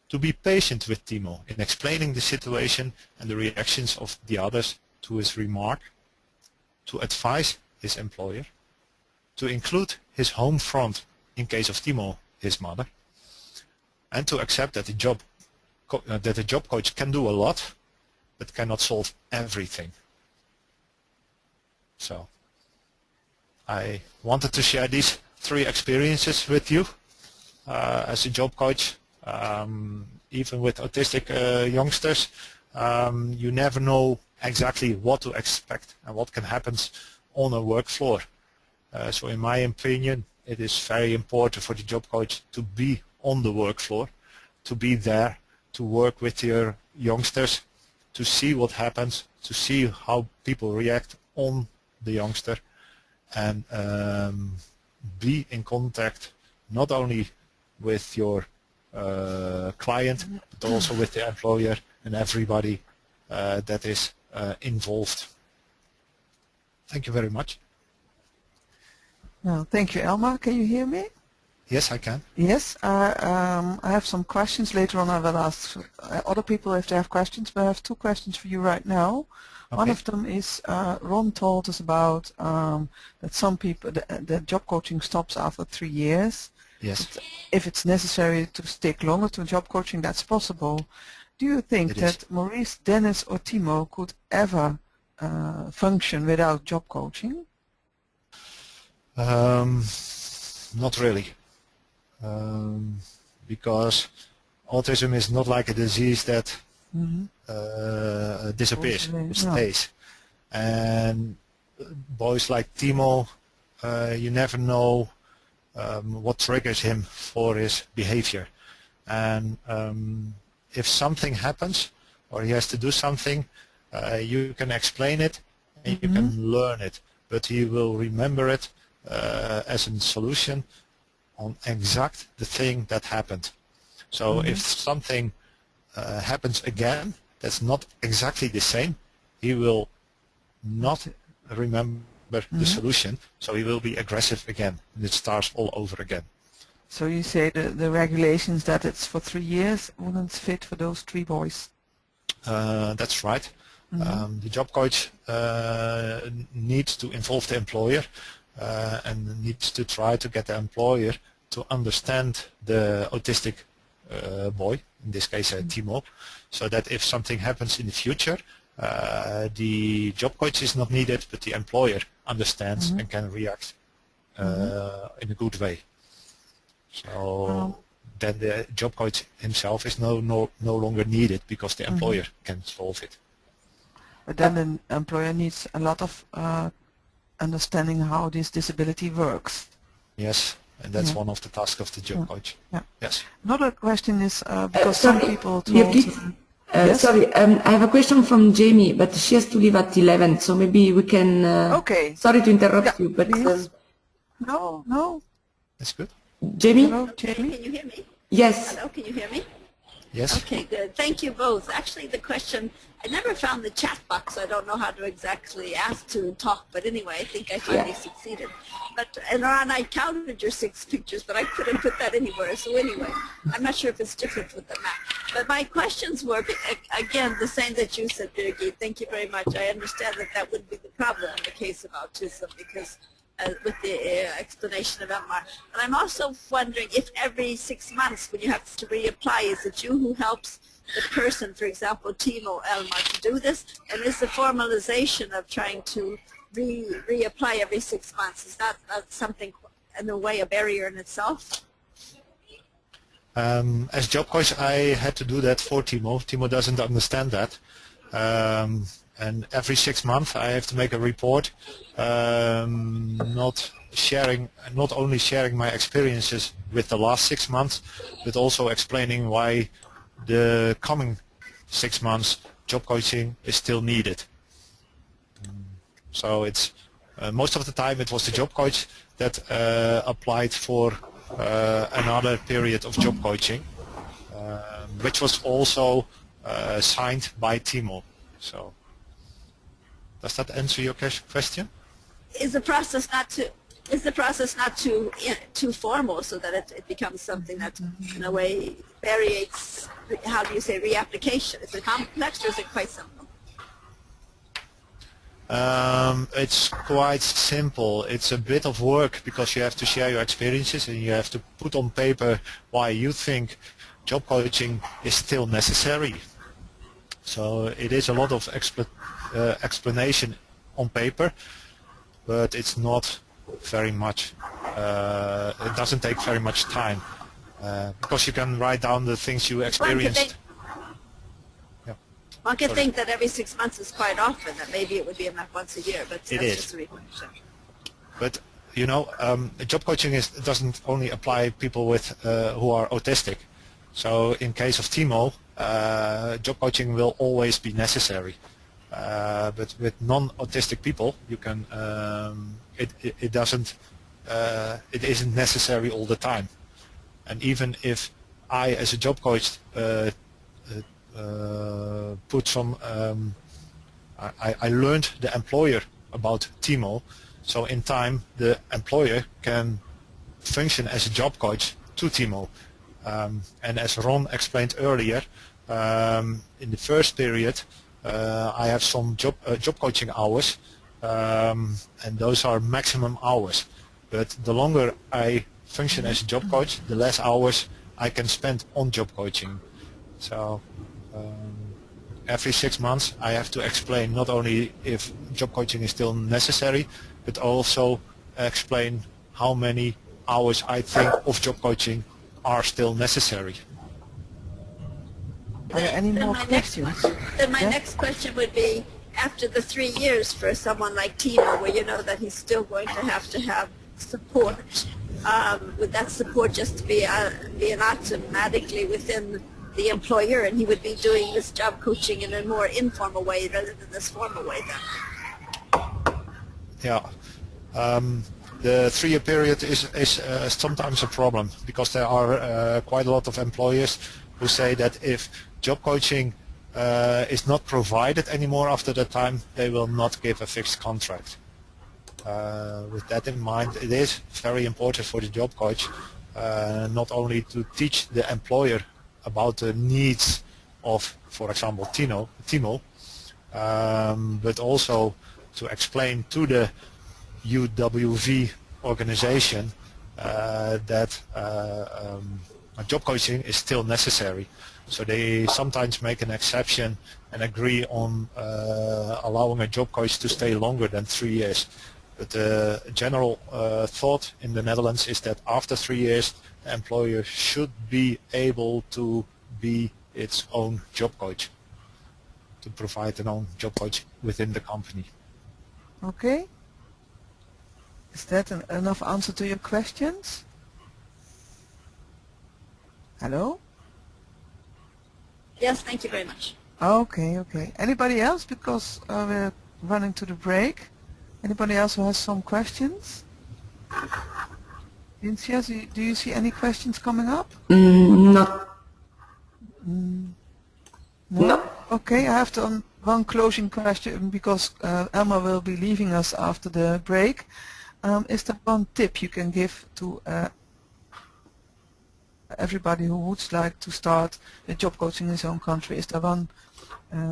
to be patient with Timo in explaining the situation and the reactions of the others to his remark, to advise his employer, to include his home front in case of Timo, his mother, and to accept that the job coach can do a lot but cannot solve everything. So I wanted to share these 3 experiences with you as a job coach. Even with autistic youngsters, you never know exactly what to expect and what can happen on a work floor. So in my opinion, it is very important for the job coach to be on the work floor, to be there, to work with your youngsters, to see what happens, to see how people react on the youngster, and be in contact not only with your client but also with the employer and everybody that is involved. Thank you very much. Well, thank you, Elmar. Can you hear me? Yes, I can. Yes, I have some questions. Later on I will ask other people if they have questions, but I have 2 questions for you right now. Okay. One of them is Ron told us about that some people, the job coaching stops after 3 years. Yes. If it's necessary to stick longer to job coaching, that's possible. Do you think that Maurice, Dennis or Timo could ever function without job coaching? Not really. Because autism is not like a disease that disappears, it stays. And boys like Timo, you never know what triggers him for his behavior. And if something happens or he has to do something, you can explain it and you can learn it, but he will remember it as a solution on exact the thing that happened. So if something happens again that's not exactly the same, he will not remember the solution, so he will be aggressive again and it starts all over again. So you say the regulations that it's for 3 years wouldn't fit for those 3 boys? That's right. The job coach needs to involve the employer and needs to try to get the employer to understand the autistic boy, in this case Timo, so that if something happens in the future, the job coach is not needed, but the employer understands and can react in a good way. So then the job coach himself is no longer needed because the employer can solve it. But then the employer needs a lot of understanding how this disability works. Yes, and that's one of the tasks of the job coach. Yeah. Yes. Another question is because some people told... Yes? Sorry, I have a question from Jamie, but she has to leave at 11, so maybe we can... okay. Sorry to interrupt you, but... No. That's good. Jamie? Hello, Jamie? Can you hear me? Yes. Hello, can you hear me? Yes. Okay, good. Thank you both. Actually, the question, I never found the chat box. I don't know how to exactly ask to talk, but anyway, I think I finally succeeded. But, and Ron, I counted your 6 pictures, but I couldn't put that anywhere. So anyway, I'm not sure if it's different with the map. But my questions were, again, the same that you said, Birgit. Thank you very much. I understand that that wouldn't be the problem in the case of autism because with the explanation of Elmar. But I'm also wondering if every 6 months when you have to reapply, is it you who helps the person, for example, Timo, Elmar, to do this? And is the formalization of trying to reapply every 6 months, is that something in a way a barrier in itself? As job coach, I had to do that for Timo. Timo doesn't understand that. And every 6 months I have to make a report, not only sharing my experiences with the last 6 months, but also explaining why the coming 6 months job coaching is still needed. So it's most of the time it was the job coach that applied for another period of job coaching, which was also signed by Timo. So does that answer your question? Is the process not to is the process not too formal so that it becomes something that in a way variates, how do you say, reapplication? Is it complex or is it quite simple? It's quite simple. It's a bit of work because you have to share your experiences and you have to put on paper why you think job coaching is still necessary. So it is a lot of explanation on paper, but it's not very much. It doesn't take very much time because you can write down the things you experienced. One could think that every 6 months is quite often, that maybe it would be enough once a year, but that's just a reflection. But you know, job coaching doesn't only apply people with who are autistic. So in case of Timo, job coaching will always be necessary. But with non-autistic people, you can it isn't necessary all the time. And even if I, as a job coach, put some, I learned the employer about Timo, so in time the employer can function as a job coach to Timo. And as Ron explained earlier, in the first period I have some job coaching hours, and those are maximum hours. But the longer I function as a job coach, the less hours I can spend on job coaching. So every 6 months I have to explain not only if job coaching is still necessary, but also explain how many hours I think of job coaching are still necessary. Are there any more questions? Then my next question would be, after the 3 years for someone like Timo, where you know that he's still going to have support, would that support just be an automatically within the employer, and he would be doing this job coaching in a more informal way rather than this formal way then? Yeah. The 3-year period is sometimes a problem because there are quite a lot of employers who say that if job coaching is not provided anymore after that time, they will not give a fixed contract. With that in mind, it is very important for the job coach not only to teach the employer about the needs of, for example, Timo, but also to explain to the UWV organization that job coaching is still necessary. So they sometimes make an exception and agree on allowing a job coach to stay longer than 3 years. But the general thought in the Netherlands is that after 3 years, the employer should be able to be its own job coach, to provide an own job coach within the company. Okay. Is that enough answer to your questions? Hello? Yes, thank you very much. Okay, okay. Anybody else? Because we're running to the break. Anybody else who has some questions? Cynthia, do you see any questions coming up? No. No? Okay, I have one closing question because Elma will be leaving us after the break. Is there one tip you can give to everybody who would like to start a job coaching in his own country? Is there one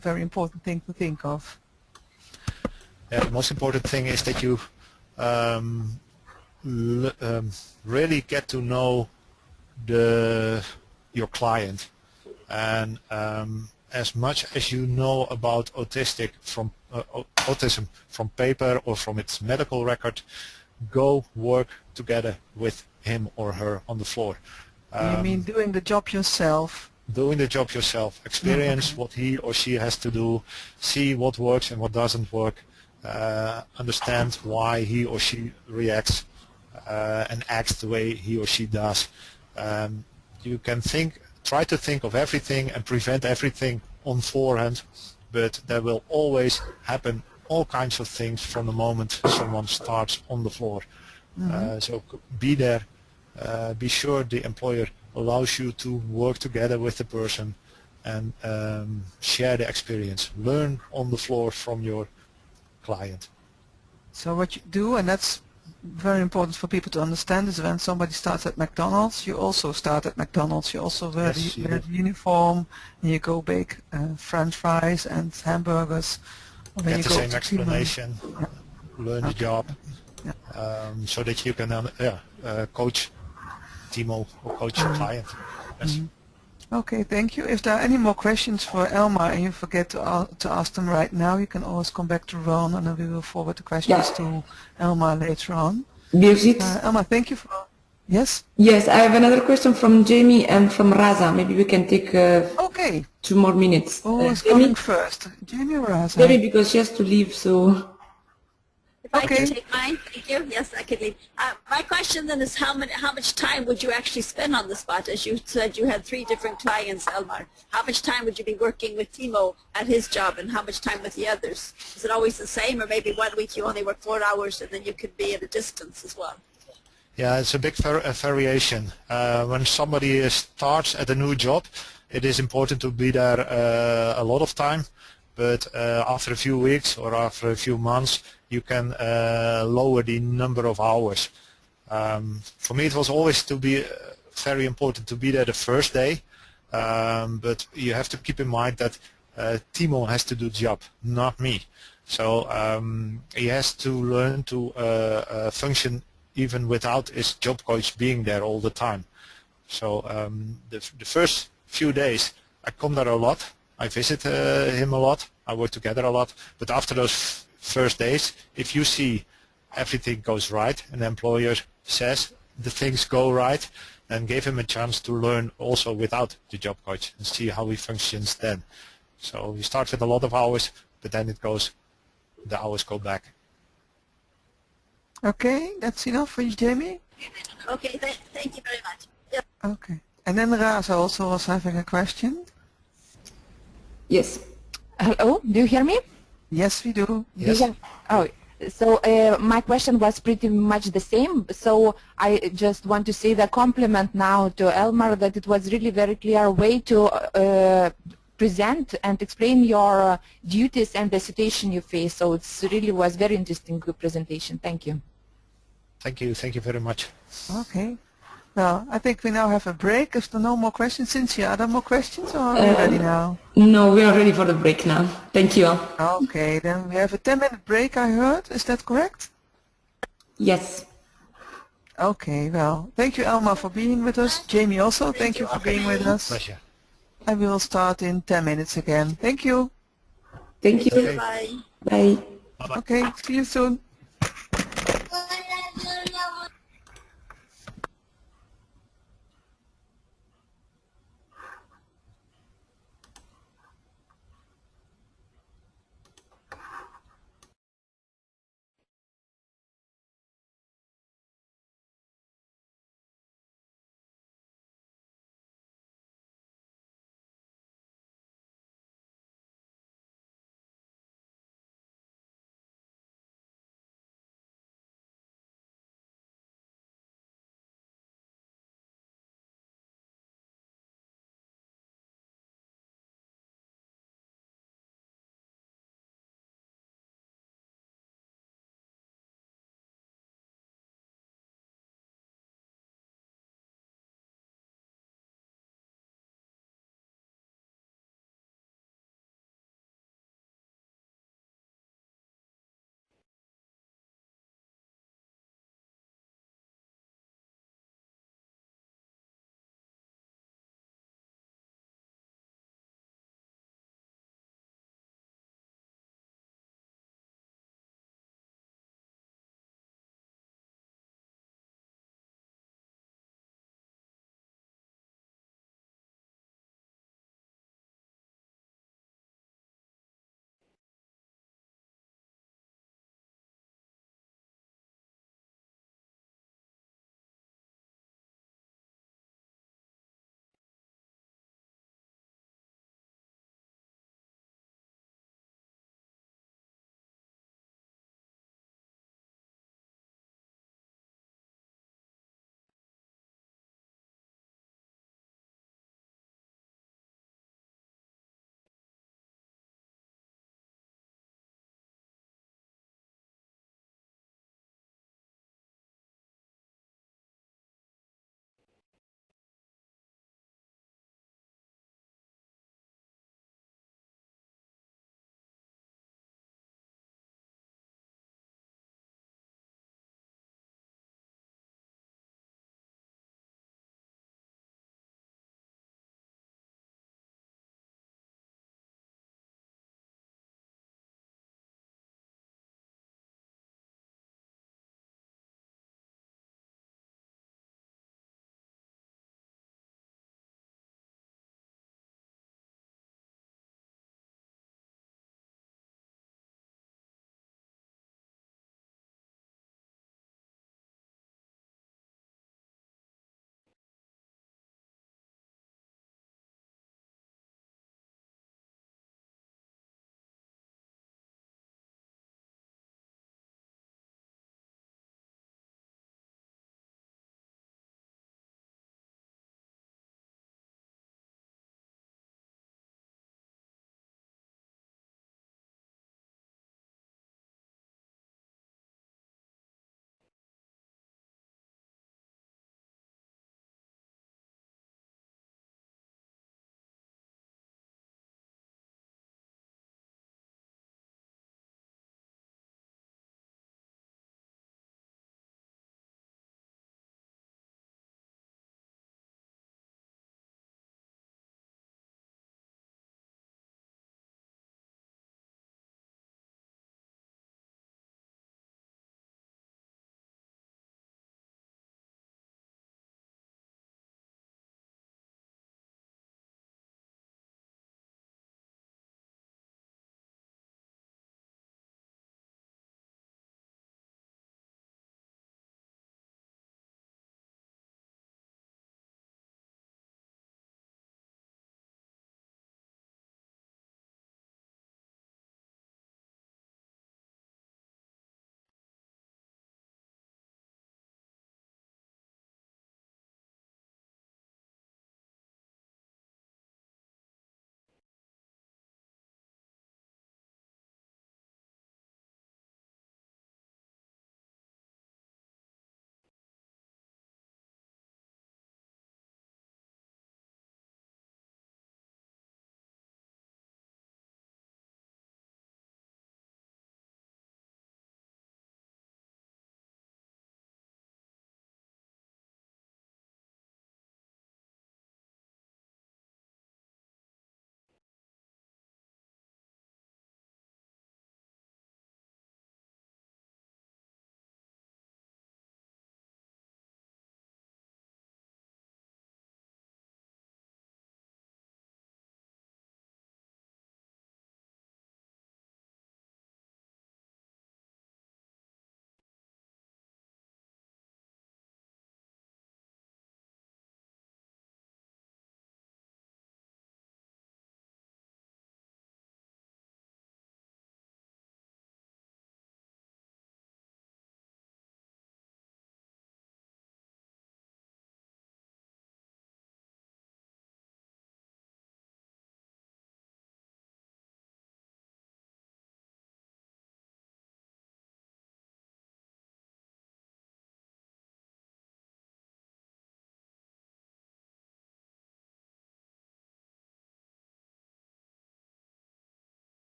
very important thing to think of? Yeah, the most important thing is that you really get to know your client, and as much as you know about autism from paper or from its medical record, go work together with him or her on the floor. You mean doing the job yourself? Doing the job yourself. Experience what he or she has to do, see what works and what doesn't work, understand why he or she reacts and acts the way he or she does. You can try to think of everything and prevent everything on forehand, but there will always happen all kinds of things from the moment someone starts on the floor. So be there, be sure the employer allows you to work together with the person and share the experience. Learn on the floor from your client. So what you do, and that's very important for people to understand is when somebody starts at McDonald's, you also start at McDonald's. You also wear, Yes, you wear do. the uniform, and you go bake French fries and hamburgers. Or when Get you the go same to Timo. explanation, Yeah. learn the Okay. job, Yeah. so that you can coach Timo or coach a Mm. client. Yes. Okay, thank you. If there are any more questions for Elmar and you forget to ask them right now, you can always come back to Ron and then we will forward the questions Yeah. to Elmar later on. Birgit? Elmar, thank you for... Yes? Yes, I have another question from Jamie and from Raza. Maybe we can take Okay. 2 more minutes. Who is Jamie? coming first? Jamie or Raza? Jamie, because she has to leave, so... If I Okay. can take mine, thank you. Yes, I can leave. My question then is how much time would you actually spend on the spot? As you said, you had 3 different clients, Elmar. How much time would you be working with Timo at his job, and how much time with the others? Is it always the same, or maybe one week you only work 4 hours and then you could be at a distance as well? Yeah, it's a big variation. When somebody starts at a new job, it is important to be there a lot of time, but after a few weeks or after a few months, you can lower the number of hours. For me, it was always to be very important to be there the first day, but you have to keep in mind that Timo has to do the job, not me. So he has to learn to function even without his job coach being there all the time. So the first few days I come there a lot, I visit him a lot, I work together a lot, but after those first days, if you see everything goes right and the employer says the things go right, then give him a chance to learn also without the job coach and see how he functions then. So you start with a lot of hours, but then the hours go back. Okay, that's enough for you, Jamie? Okay, thank you very much. Yep. Okay. And then Raza also was having a question. Yes. Hello, do you hear me? Yes, we do. Yes. Yeah. Oh, so my question was pretty much the same. So I just want to say the compliment now to Elmar that it was really very clear way to present and explain your duties and the situation you face. So it really was very interesting presentation. Thank you. Thank you very much. Okay. Well, I think we now have a break. If there are no more questions, Cynthia, are there more questions or are we ready now? No, we are ready for the break now. Thank you. Okay, then we have a 10-minute break, I heard. Is that correct? Yes. Okay, well, thank you, Elma, for being with us. Jamie also, thank you for being with us. Pleasure. And we will start in 10 minutes again. Thank you. Thank you. Okay. Bye. Bye. Bye-bye. Okay, see you soon.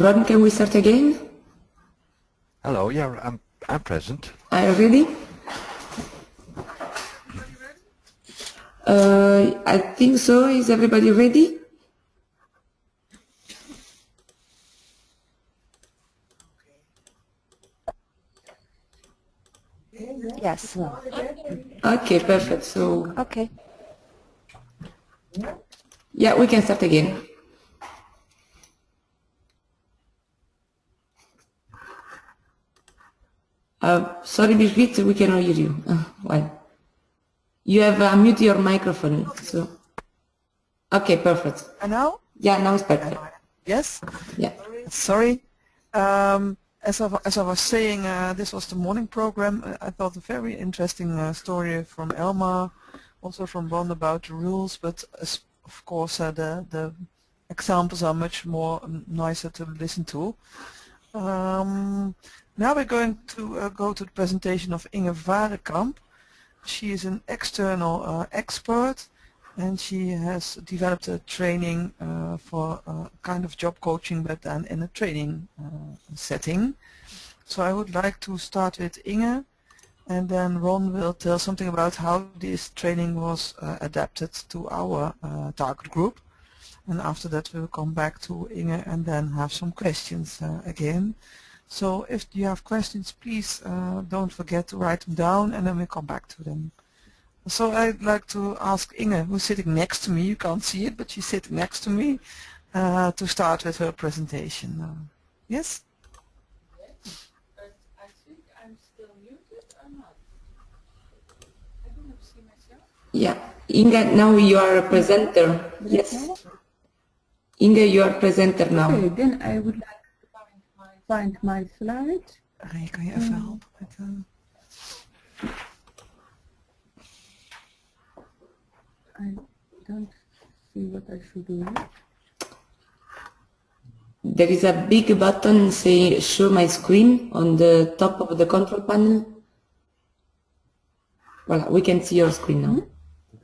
Ron, can we start again? Hello, yeah, I'm present. Are you ready? I think so. Is everybody ready? Yes. Okay, perfect. So, Okay. yeah, we can start again. Sorry, Birgit, we cannot hear you. Why? You have unmuted your microphone. So, okay, perfect. And now? Yeah, now it's perfect. Yes? Yeah. Sorry. As I was saying, this was the morning program. I thought a very interesting story from Elmar, also from Ron about the rules, but of course the examples are much more nicer to listen to. Now we're going to go to the presentation of Inge Varekamp. She is an external expert, and she has developed a training for kind of job coaching, but then in a training setting. So I would like to start with Inge, and then Ron will tell something about how this training was adapted to our target group. And after that we'll come back to Inge and then have some questions again. So if you have questions, please don't forget to write them down, and then we'll come back to them. So I'd like to ask Inge, who's sitting next to me, you can't see it, but she's sitting next to me, to start with her presentation. Yes? Yes, but I think I'm still muted or not? I do not see myself. Yeah. Inge, now you are a presenter. Yes. Inge, you are presenter now. Okay, then I would like to find my slides. Ray, kan je even helpen met... I don't see what I should do here. There is a big button saying show my screen on the top of the control panel. Voilà, we can see your screen now.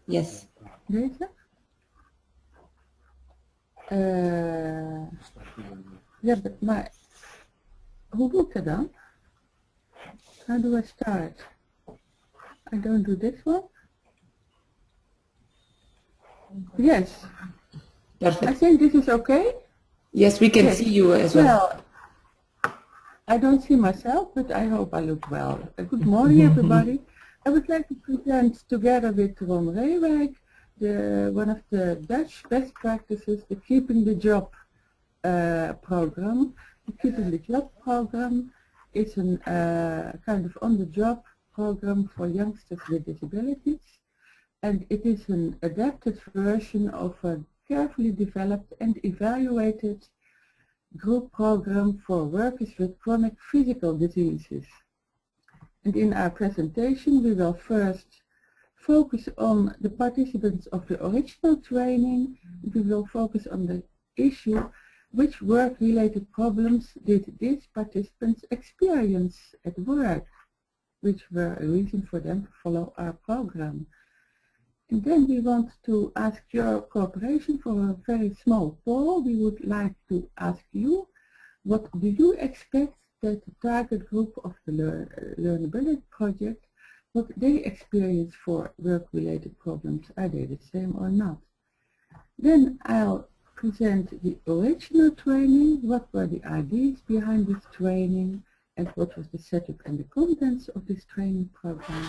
Yes. Deze? Ja, maar hoe doe ik dat dan? How do I start? I don't do this one. Yes. Perfect. I think this is okay. Yes, we can see you as well. Well, I don't see myself, but I hope I look well. Good morning, everybody. I would like to present together with Ron Reewijk one of the Dutch best practices, the Keeping the Job program. The Keeping the Job program is a kind of on-the-job program for youngsters with disabilities, and it is an adapted version of a carefully developed and evaluated group program for workers with chronic physical diseases. And in our presentation we will first focus on the participants of the original training. We will focus on the issue, which work-related problems did these participants experience at work, which were a reason for them to follow our program. And then we want to ask your cooperation for a very small poll. We would like to ask you, what do you expect that the target group of the Learnability project, what they experience for work-related problems? Are they the same or not? Then I'll present the original training, what were the ideas behind this training, and what was the setup and the contents of this training program.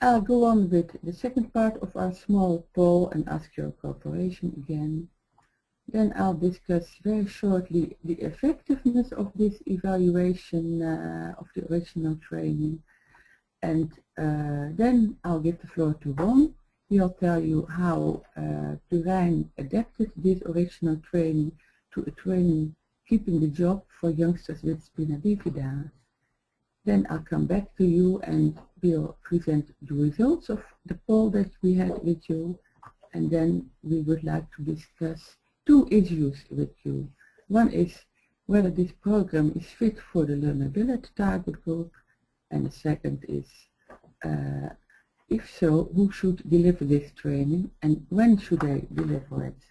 I'll go on with the second part of our small poll and ask your cooperation again. Then I'll discuss very shortly the effectiveness of this evaluation of the original training. And then I'll give the floor to Ron. He'll tell you how Turijn adapted this original training to a training keeping the job for youngsters with spina bifida. Then I'll come back to you and we'll present the results of the poll that we had with you. And then we would like to discuss two issues with you. One is whether this program is fit for the Learnability target group. And the second is, if so, who should deliver this training and when should they deliver it?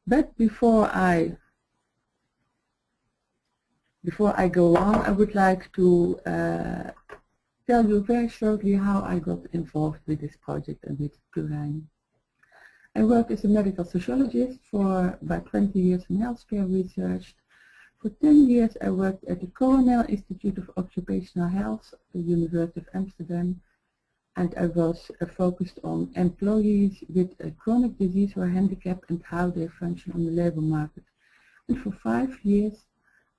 But before I Before I go on, I would like to tell you very shortly how I got involved with this project and with Turijn. I worked as a medical sociologist for about 20 years in healthcare research. For 10 years I worked at the Cornell Institute of Occupational Health at the University of Amsterdam, and I was focused on employees with a chronic disease or handicap and how they function on the labor market. And for 5 years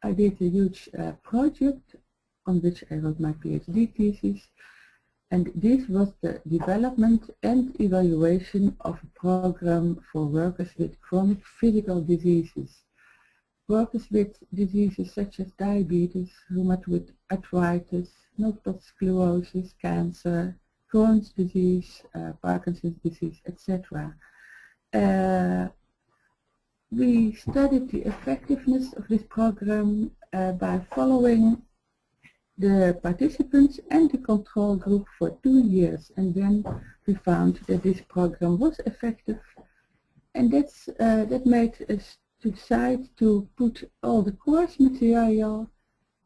I did a huge project on which I wrote my PhD thesis, and this was the development and evaluation of a program for workers with chronic physical diseases. Workers with diseases such as diabetes, rheumatoid arthritis, multiple sclerosis, cancer, Crohn's disease, Parkinson's disease, etc. We studied the effectiveness of this program by following the participants and the control group for 2 years, and then we found that this program was effective, and that made us to decide to put all the course material,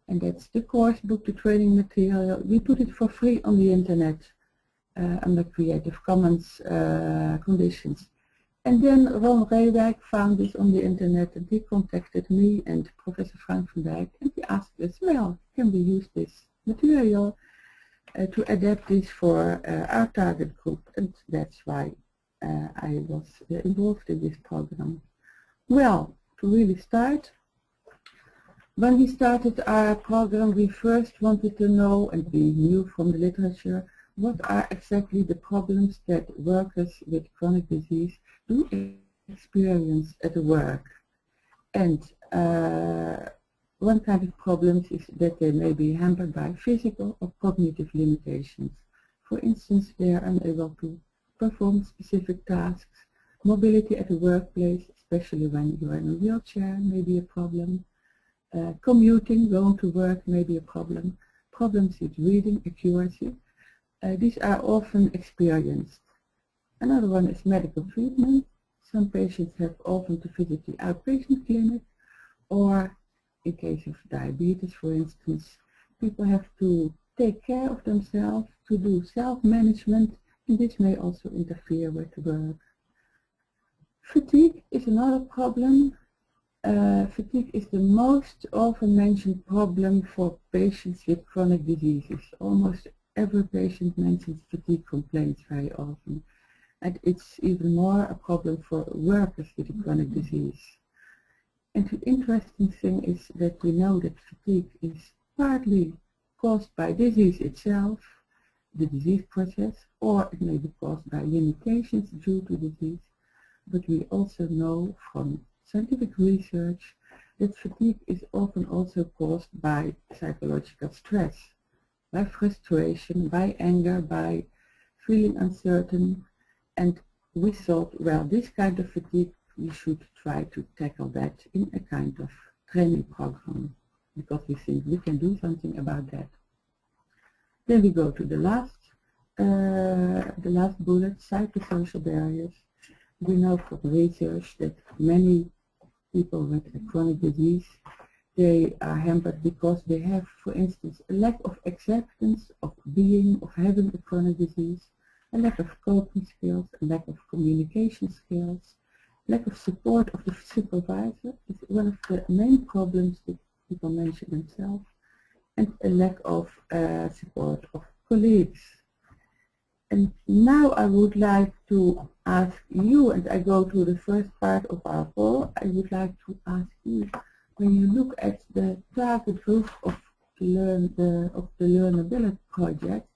and that's the course book, the training material, we put it for free on the internet under Creative Commons conditions. And then Ron Reewijk found this on the internet, and he contacted me and Professor Frank van Dijk, and he asked us, well, can we use this material to adapt this for our target group? And that's why I was involved in this program. Well, to really start, when we started our program, we first wanted to know, and we knew from the literature, what are exactly the problems that workers with chronic disease do experience at work. And one kind of problems is that they may be hampered by physical or cognitive limitations. For instance, they are unable to perform specific tasks. Mobility at the workplace, especially when you are in a wheelchair, may be a problem. Commuting, going to work may be a problem. Problems with reading accuracy. These are often experienced. Another one is medical treatment. Some patients have often to visit the outpatient clinic, or in case of diabetes, for instance, people have to take care of themselves, to do self-management, and this may also interfere with work. Fatigue is another problem. Fatigue is the most often mentioned problem for patients with chronic diseases. Almost every patient mentions fatigue complaints very often. And it's even more a problem for workers with a chronic disease. And the interesting thing is that we know that fatigue is partly caused by disease itself, the disease process, or it may be caused by limitations due to disease. But we also know from scientific research that fatigue is often also caused by psychological stress, by frustration, by anger, by feeling uncertain. And we thought, well, this kind of fatigue, we should try to tackle that in a kind of training program, because we think we can do something about that. Then we go to the last bullet, psychosocial barriers. We know from research that many people with a chronic disease, they are hampered because they have, for instance, a lack of acceptance of being, of having a chronic disease, a lack of coping skills, a lack of communication skills, lack of support of the supervisor is one of the main problems that people mention themselves, and a lack of support of colleagues. And now I would like to ask you, and I go to the first part of our poll, I would like to ask you, when you look at the target group of the Learnability project,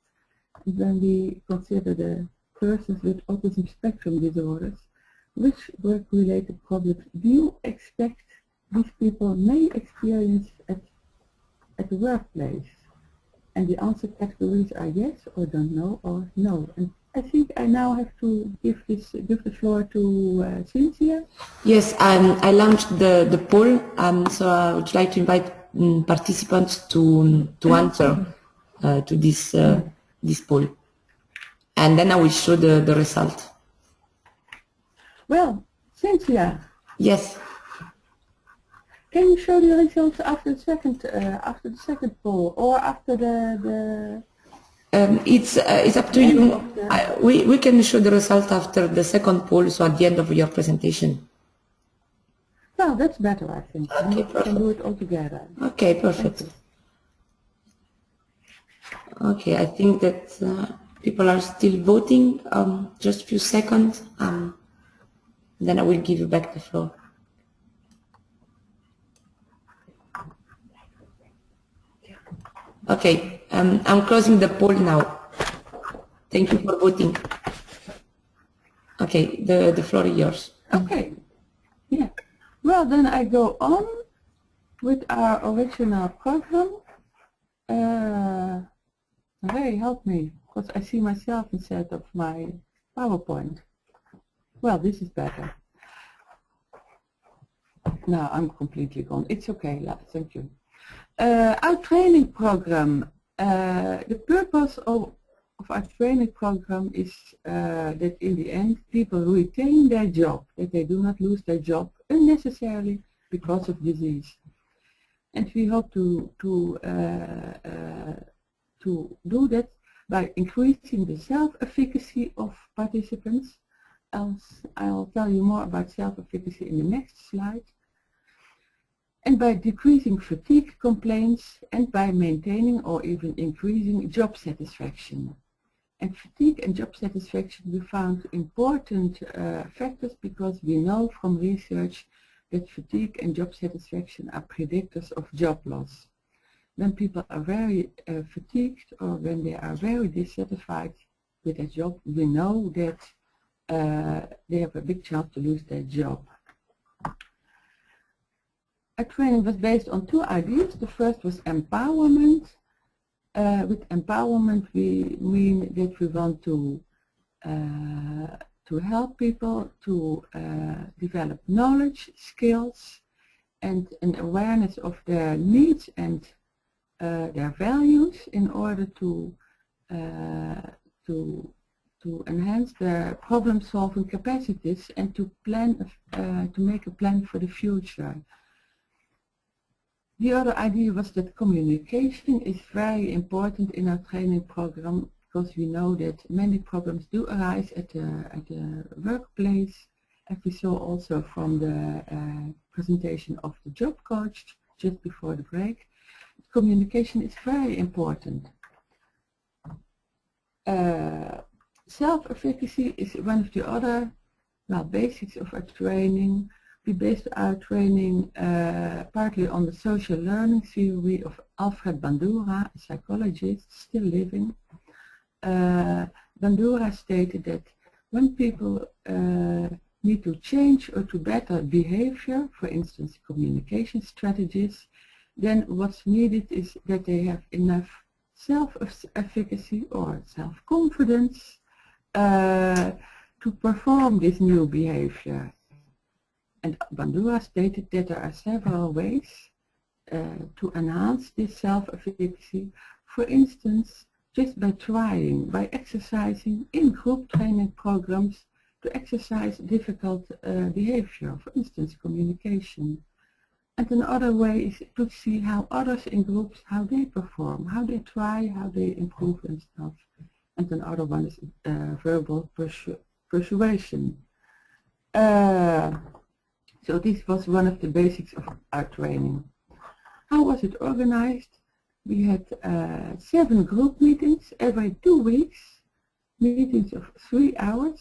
when we consider the persons with autism spectrum disorders, which work-related problems do you expect these people may experience at the workplace? And the answer categories are yes or don't know or no. And I think I now have to give the floor to Cynthia. Yes, I launched the poll, so I would like to invite participants to answer to this poll, and then I will show the result. Well, Cynthia. Yes. Can you show the results after the second poll or after the it's up to you. We can show the result after the second poll, so at the end of your presentation. Well, that's better, I think. Okay, We can do it all together. Okay, perfect. Okay, I think that people are still voting. Just a few seconds. Then I will give you back the floor. Okay, I'm closing the poll now. Thank you for voting. Okay, the floor is yours. Okay. Yeah. Well, then I go on with our original program. Ray, help me, because I see myself instead of my PowerPoint. Well, this is better. Now I'm completely gone. It's okay, thank you. Our training program. The purpose of our training program is that in the end people retain their job, that they do not lose their job unnecessarily because of disease. And we hope to do that by increasing the self-efficacy of participants. I'll tell you more about self-efficacy in the next slide. And by decreasing fatigue complaints and by maintaining or even increasing job satisfaction. And fatigue and job satisfaction we found important factors because we know from research that fatigue and job satisfaction are predictors of job loss. When people are very fatigued or when they are very dissatisfied with their job, we know that they have a big chance to lose their job. Our training was based on two ideas. The first was empowerment. With empowerment we mean that we want to help people to develop knowledge, skills, and an awareness of their needs and their values in order to enhance their problem-solving capacities and to plan to make a plan for the future. The other idea was that communication is very important in our training program because we know that many problems do arise at the workplace, as we saw also from the presentation of the job coach just before the break. Communication is very important. Self-efficacy is one of the other basics of our training. We based our training partly on the social learning theory of Alfred Bandura, a psychologist still living. Bandura stated that when people need to change or to better behavior, for instance communication strategies, then what's needed is that they have enough self-efficacy or self-confidence to perform this new behavior. And Bandura stated that there are several ways to enhance this self-efficacy. For instance, just by trying, by exercising in group training programs to exercise difficult behavior, for instance, communication. And another way is to see how others in groups, how they perform, how they try, how they improve and stuff. And another one is verbal persuasion. So this was one of the basics of our training. How was it organized? We had 7 group meetings every 2 weeks, meetings of 3 hours,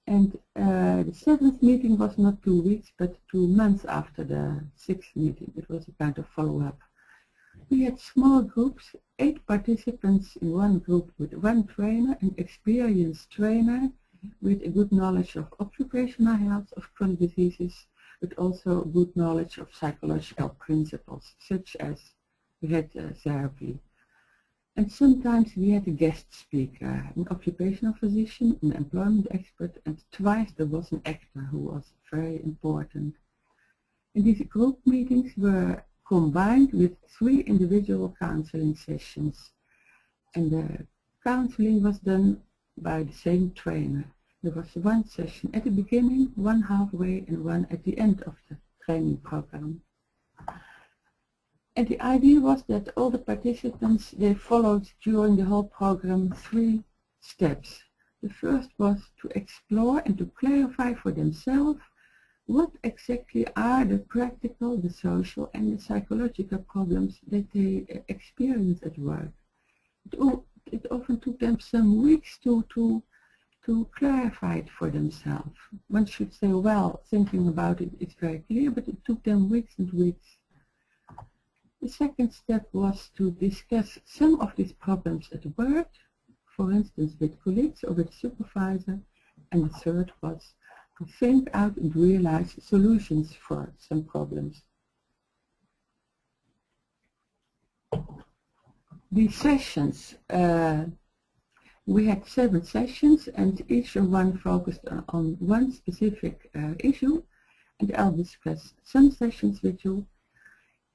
and the 7th meeting was not 2 weeks but 2 months after the 6th meeting. It was a kind of follow-up. We had small groups, 8 participants in one group with 1 trainer, an experienced trainer with a good knowledge of occupational health, of chronic diseases, but also good knowledge of psychological principles, such as red therapy. And sometimes we had a guest speaker, an occupational physician, an employment expert, and twice there was an actor who was very important. And these group meetings were combined with 3 individual counseling sessions. And the counseling was done by the same trainer. There was 1 session at the beginning, 1 halfway, and 1 at the end of the training program. And the idea was that all the participants, they followed during the whole program 3 steps. The first was to explore and to clarify for themselves what exactly are the practical, the social and the psychological problems that they experience at work. It often took them some weeks to clarify it for themselves. One should say, well, thinking about it, it's very clear, but it took them weeks and weeks. The second step was to discuss some of these problems at work, for instance with colleagues or with supervisor, and the third was to think out and realize solutions for some problems. These sessions, we had 7 sessions and each one focused on one specific issue, and I'll discuss some sessions with you.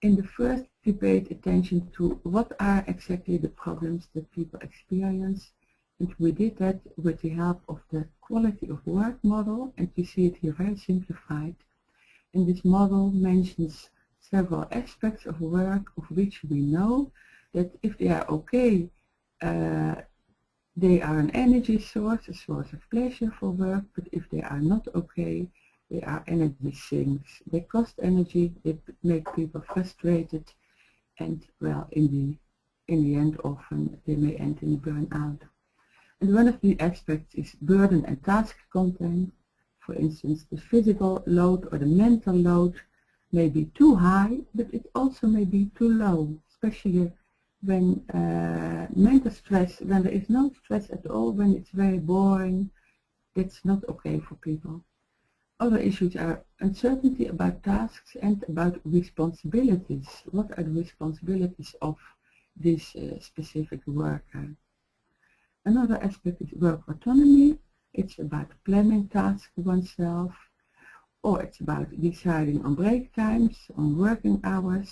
In the first, we paid attention to what are exactly the problems that people experience, and we did that with the help of the quality of work model, and you see it here very simplified. And this model mentions several aspects of work of which we know that if they are okay, they are an energy source, a source of pleasure for work, but if they are not okay, they are energy sinks. They cost energy, they make people frustrated, and well, in the end often they may end in burnout. And one of the aspects is burden and task content. For instance, the physical load or the mental load may be too high, but it also may be too low, especially when mental stress, when there is no stress at all, when it's very boring, that's not okay for people. Other issues are uncertainty about tasks and about responsibilities. What are the responsibilities of this specific worker? Another aspect is work autonomy. It's about planning tasks oneself, or it's about deciding on break times, on working hours,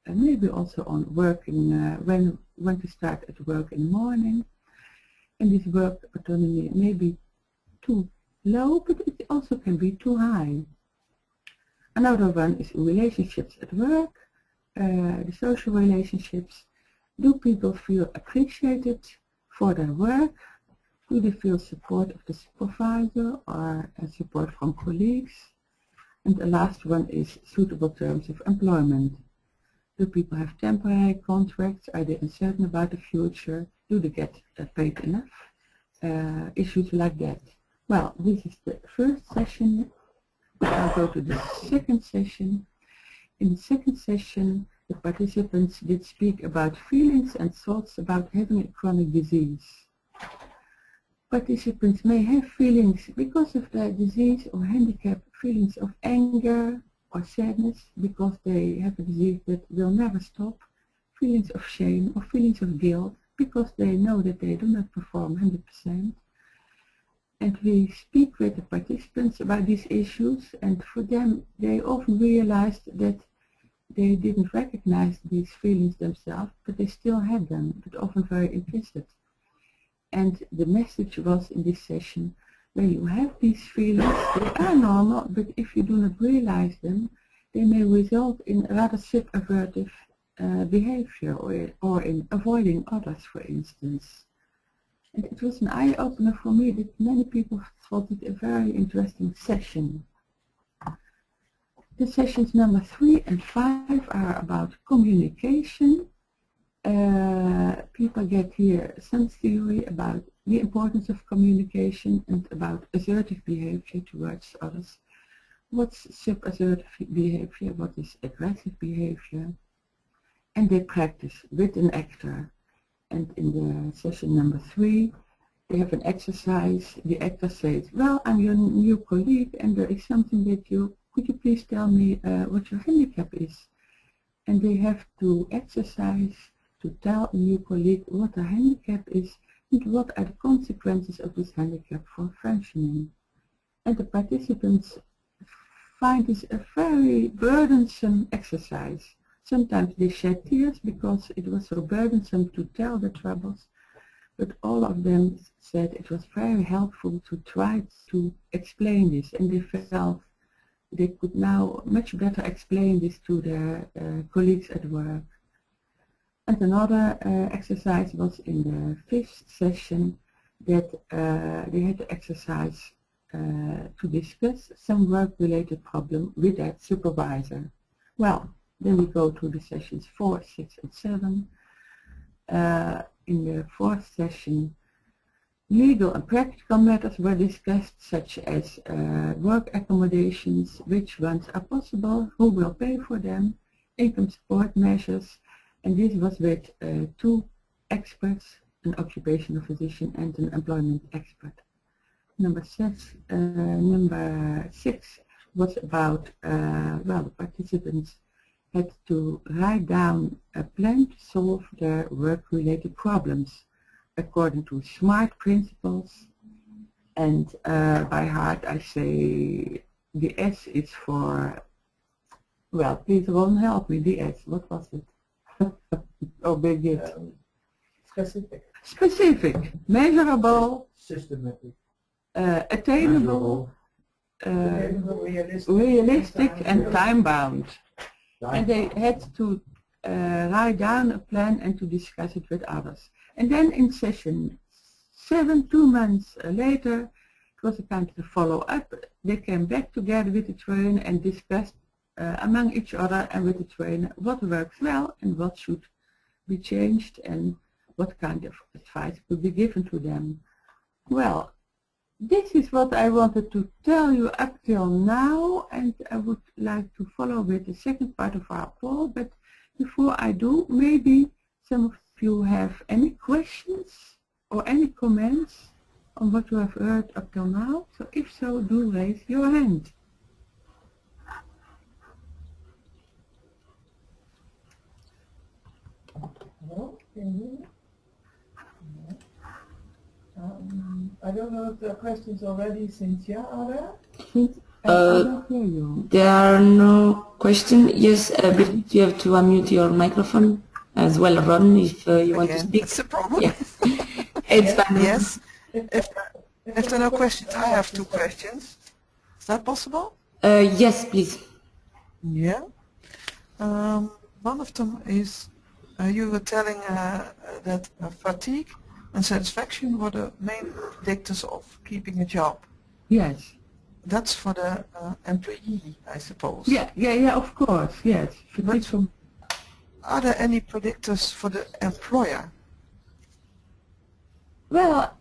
and maybe also on working when to start at work in the morning. And this work autonomy may be too low, but it also can be too high. Another one is relationships at work, the social relationships. Do people feel appreciated for their work? Do they feel support of the supervisor or support from colleagues? And the last one is suitable terms of employment. Do people have temporary contracts? Are they uncertain about the future? Do they get paid enough? Issues like that. Well, this is the first session. I'll go to the second session. In the second session, the participants did speak about feelings and thoughts about having a chronic disease. Participants may have feelings because of their disease or handicap, feelings of anger or sadness because they have a disease that will never stop, feelings of shame or feelings of guilt because they know that they do not perform 100%. And we speak with the participants about these issues, and for them they often realized that they didn't recognize these feelings themselves, but they still had them, but often very implicit. And the message was in this session, when you have these feelings, they are normal, but if you do not realize them, they may result in rather subversive behavior or in avoiding others, for instance. And it was an eye-opener for me that many people thought it a very interesting session. The sessions number 3 and 5 are about communication. People get here some theory about the importance of communication and about assertive behavior towards others. What's sub-assertive behavior? What is aggressive behavior? And they practice with an actor. And in the session number 3, they have an exercise. The actor says, well, I'm your new colleague and there is something that could you please tell me what your handicap is? And they have to exercise to tell a new colleague what a handicap is and what are the consequences of this handicap for functioning. And the participants find this a very burdensome exercise. Sometimes they shed tears because it was so burdensome to tell the troubles, but all of them said it was very helpful to try to explain this, and they felt they could now much better explain this to their colleagues at work. And another exercise was in the 5th session that they had to exercise to discuss some work-related problem with their supervisor. Well, then we go to the sessions 4, 6, and 7. In the 4th session, legal and practical matters were discussed, such as work accommodations, which ones are possible, who will pay for them, income support measures, and this was with 2 experts, an occupational physician and an employment expert. Number 6 was about, well, the participants had to write down a plan to solve their work-related problems according to SMART principles. And by heart I say the S is for, well, please Ron, help me, the S, what was it? Oh, big it. Specific. Specific, measurable, Systematic. Attainable, realistic and time-bound. And they had to write down a plan and to discuss it with others. And then in session 7, 2 months later, it was a kind of follow-up. They came back together with the trainer and discussed among each other and with the trainer what works well and what should be changed and what kind of advice could be given to them. Well, this is what I wanted to tell you up till now, and I would like to follow with the second part of our call, but before I do, maybe some of you have any questions or any comments on what you have heard up till now. So if so, do raise your hand. Hello, can you hear me? I don't know if there are questions already, Cynthia, are there? I don't hear you. There are no questions. Yes, but you have to unmute your microphone as well, Ron, if you want to speak. That's the problem. Yeah. It's fine. Yes. If there are no questions, I have 2 questions. Is that possible? Yes, please. Yeah. One of them is, you were telling that fatigue and satisfaction were the main predictors of keeping a job. Yes. That's for the employee, I suppose. Yeah, of course, yes. But are there any predictors for the employer? Well,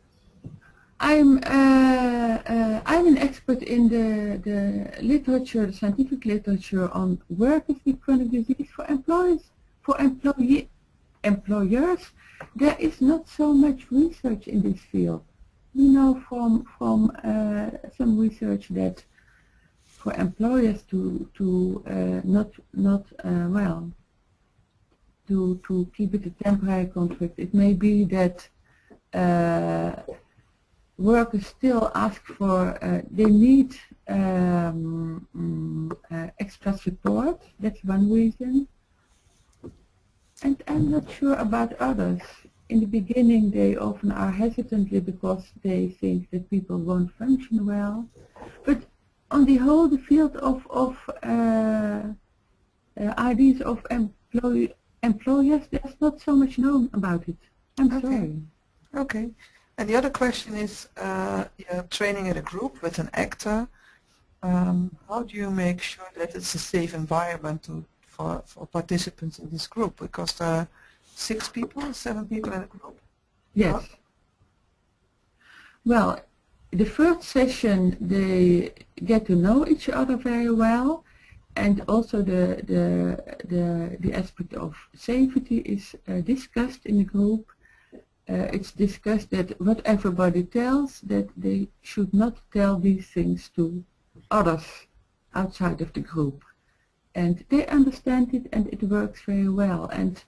I'm an expert in the literature, the scientific literature on workers with chronic disease. For employers, there is not so much research in this field. We know from some research that for employers to keep it a temporary contract, it may be that workers still ask for, they need extra support. That's one reason. And I'm not sure about others. In the beginning they often are hesitantly because they think that people won't function well. But on the whole, the field of ideas of employers, there's not so much known about it. I'm sorry. Okay. And the other question is, you're training in a group with an actor. How do you make sure that it's a safe environment for participants in this group? Because there are 6 people, 7 people in a group. Yes. Well, the first session they get to know each other very well, and also the aspect of safety is discussed in the group. It's discussed that what everybody tells, that they should not tell these things to others outside of the group. And they understand it and it works very well. And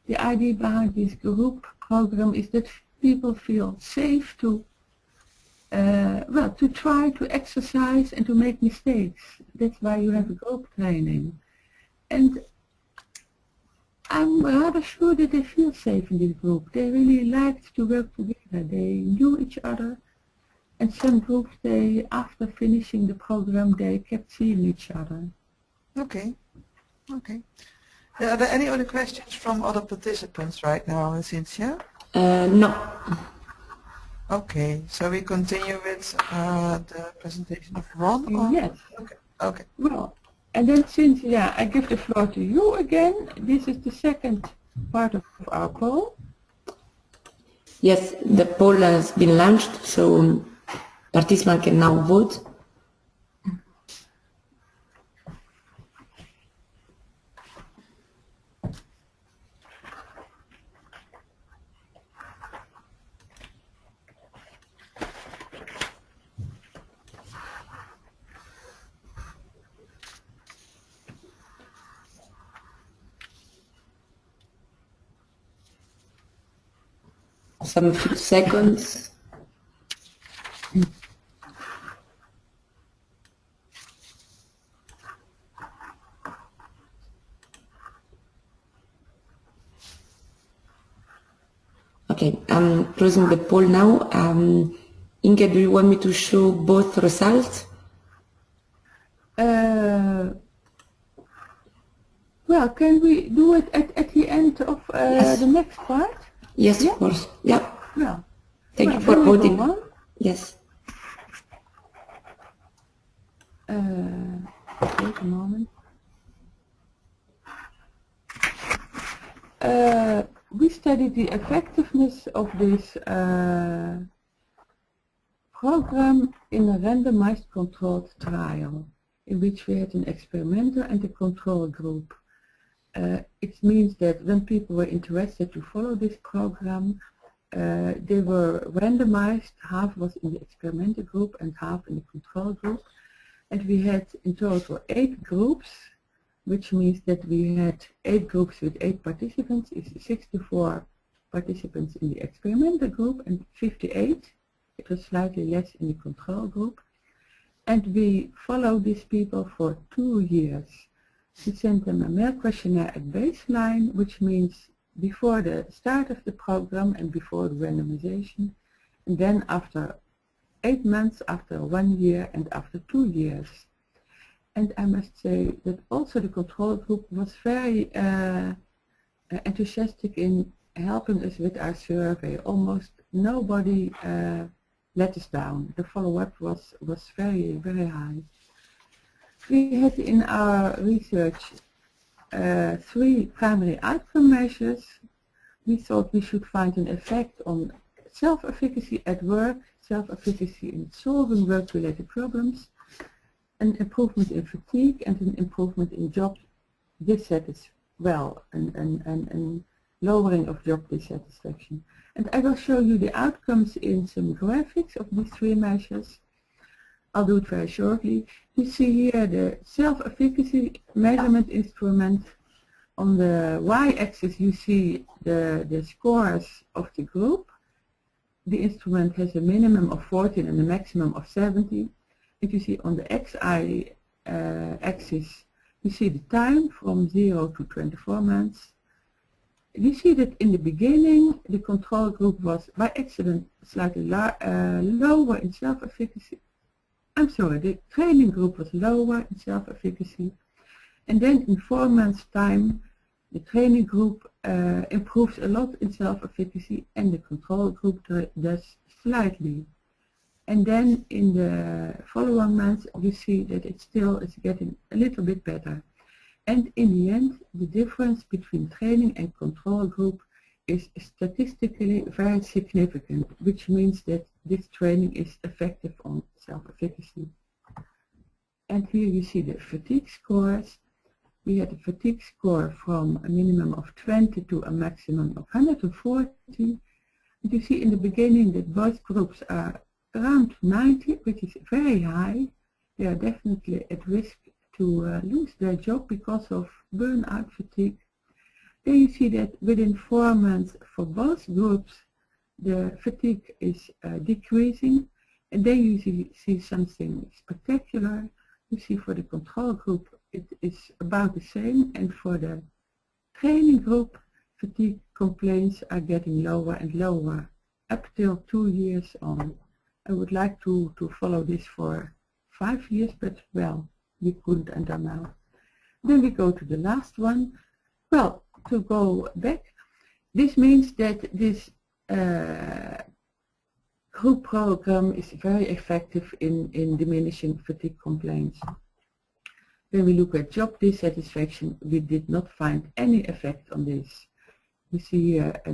the idea behind this group program is that people feel safe to try to exercise and to make mistakes. That's why you have a group training. And I'm rather sure that they feel safe in this group. They really liked to work together. They knew each other And some groups, they, after finishing the program, they kept seeing each other. Okay. Okay. Are there any other questions from other participants right now, Cynthia? No. Okay, so we continue with the presentation of Ron? Or? Yes. Okay. Okay. Well, and then Cynthia, I give the floor to you again. This is the second part of our call. Yes, the poll has been launched, so participants can now vote. Some few seconds. Okay, I'm closing the poll now. Inge, do you want me to show both results? Well, can we do it at the end of Yes. the next part? Yes, Yeah? of course. Yeah. Well, Thank you for then we go voting. on. Yes. Wait a moment. We studied the effectiveness of this program in a randomized controlled trial in which we had an experimenter and a control group. It means that when people were interested to follow this program, they were randomized. Half was in the experimenter group and half in the control group. And we had in total 8 groups, which means that we had 8 groups with 8 participants. It's 64 participants in the experimenter group and 58. It was slightly less in the control group. And we followed these people for 2 years. We sent them a mail questionnaire at baseline, which means before the start of the program and before the randomization, and then after 8 months, after 1 year, and after 2 years. And I must say that also the control group was very enthusiastic in helping us with our survey. Almost nobody let us down. The follow-up was very, very high. We had in our research 3 primary outcome measures. We thought we should find an effect on self-efficacy at work, self-efficacy in solving work-related problems, an improvement in fatigue, and an improvement in job dissatisfaction, and lowering of job dissatisfaction. And I will show you the outcomes in some graphics of these 3 measures. I'll do it very shortly. You see here the self-efficacy measurement instrument. On the y-axis you see the scores of the group. The instrument has a minimum of 14 and a maximum of 70. And you see on the x-axis you see the time from 0 to 24 months. You see that in the beginning the control group was by accident slightly lower in self-efficacy. I'm sorry, the training group was lower in self-efficacy, and then in 4 months' time the training group improves a lot in self-efficacy and the control group does slightly. And then in the following months you see that it still is getting a little bit better. And in the end the difference between training and control group is statistically very significant, which means that this training is effective on self-efficacy. And here you see the fatigue scores. We had a fatigue score from a minimum of 20 to a maximum of 140. And you see in the beginning that both groups are around 90, which is very high. They are definitely at risk to lose their job because of burnout fatigue. Then you see that within 4 months for both groups the fatigue is decreasing, and then you see something spectacular. You see for the control group it is about the same, and for the training group fatigue complaints are getting lower and lower up till 2 years on. I would like to follow this for 5 years, but well, we couldn't until now. Then we go to the last one. Well, to go back, this means that this group program is very effective in diminishing fatigue complaints. When we look at job dissatisfaction, we did not find any effect on this. We see here a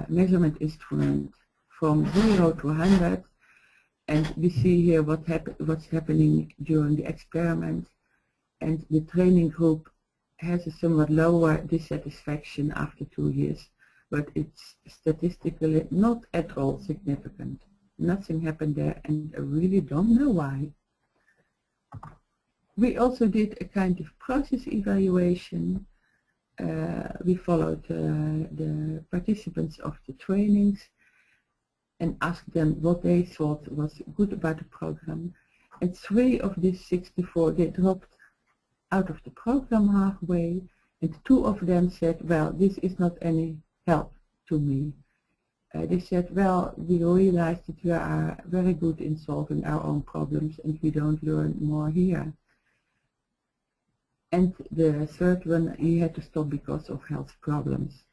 measurement instrument from 0 to 100, and we see here what's happening during the experiment. And the training group has a somewhat lower dissatisfaction after 2 years, but it's statistically not at all significant. Nothing happened there, and I really don't know why. We also did a kind of process evaluation. We followed the participants of the trainings and asked them what they thought was good about the program. And 3 of these 64, they dropped out of the program halfway, and 2 of them said, well, this is not any help to me. They said, well, we realized that we are very good in solving our own problems and we don't learn more here. And the 3rd one, he had to stop because of health problems.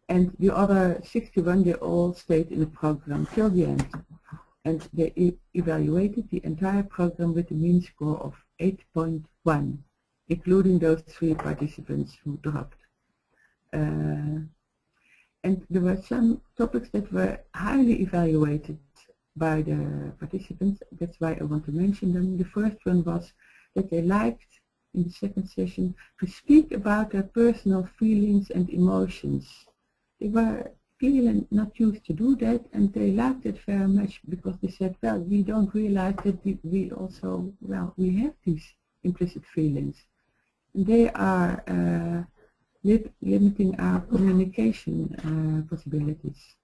And the other 61, they all stayed in the program till the end. And they evaluated the entire program with a mean score of 8.1, including those 3 participants who dropped. And there were some topics that were highly evaluated by the participants. That's why I want to mention them. The first one was that they liked, in the second session, to speak about their personal feelings and emotions. They were clearly not used to do that, and they liked it very much because they said, well, we don't realize that we also, well, we have these implicit feelings. And they are limiting our communication possibilities.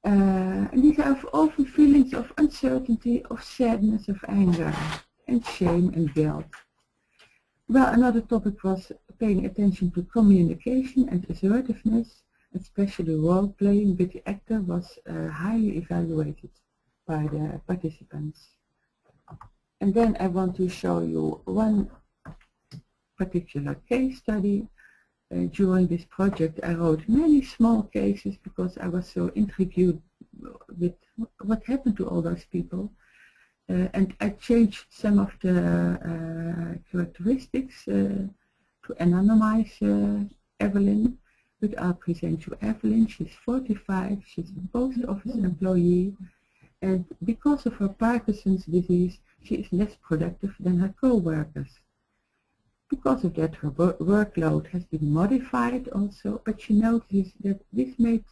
And these are often feelings of uncertainty, of sadness, of anger, and shame and guilt. Well, another topic was paying attention to communication and assertiveness, especially role-playing with the actor was highly evaluated by the participants. And then I want to show you one particular case study. During this project I wrote many small cases because I was so intrigued with what happened to all those people. And I changed some of the characteristics to anonymize Evelyn, but I'll present you Evelyn. She's 45, she's a post office employee, and because of her Parkinson's disease, she is less productive than her co-workers. Because of that, her workload has been modified also, but she noticed that this made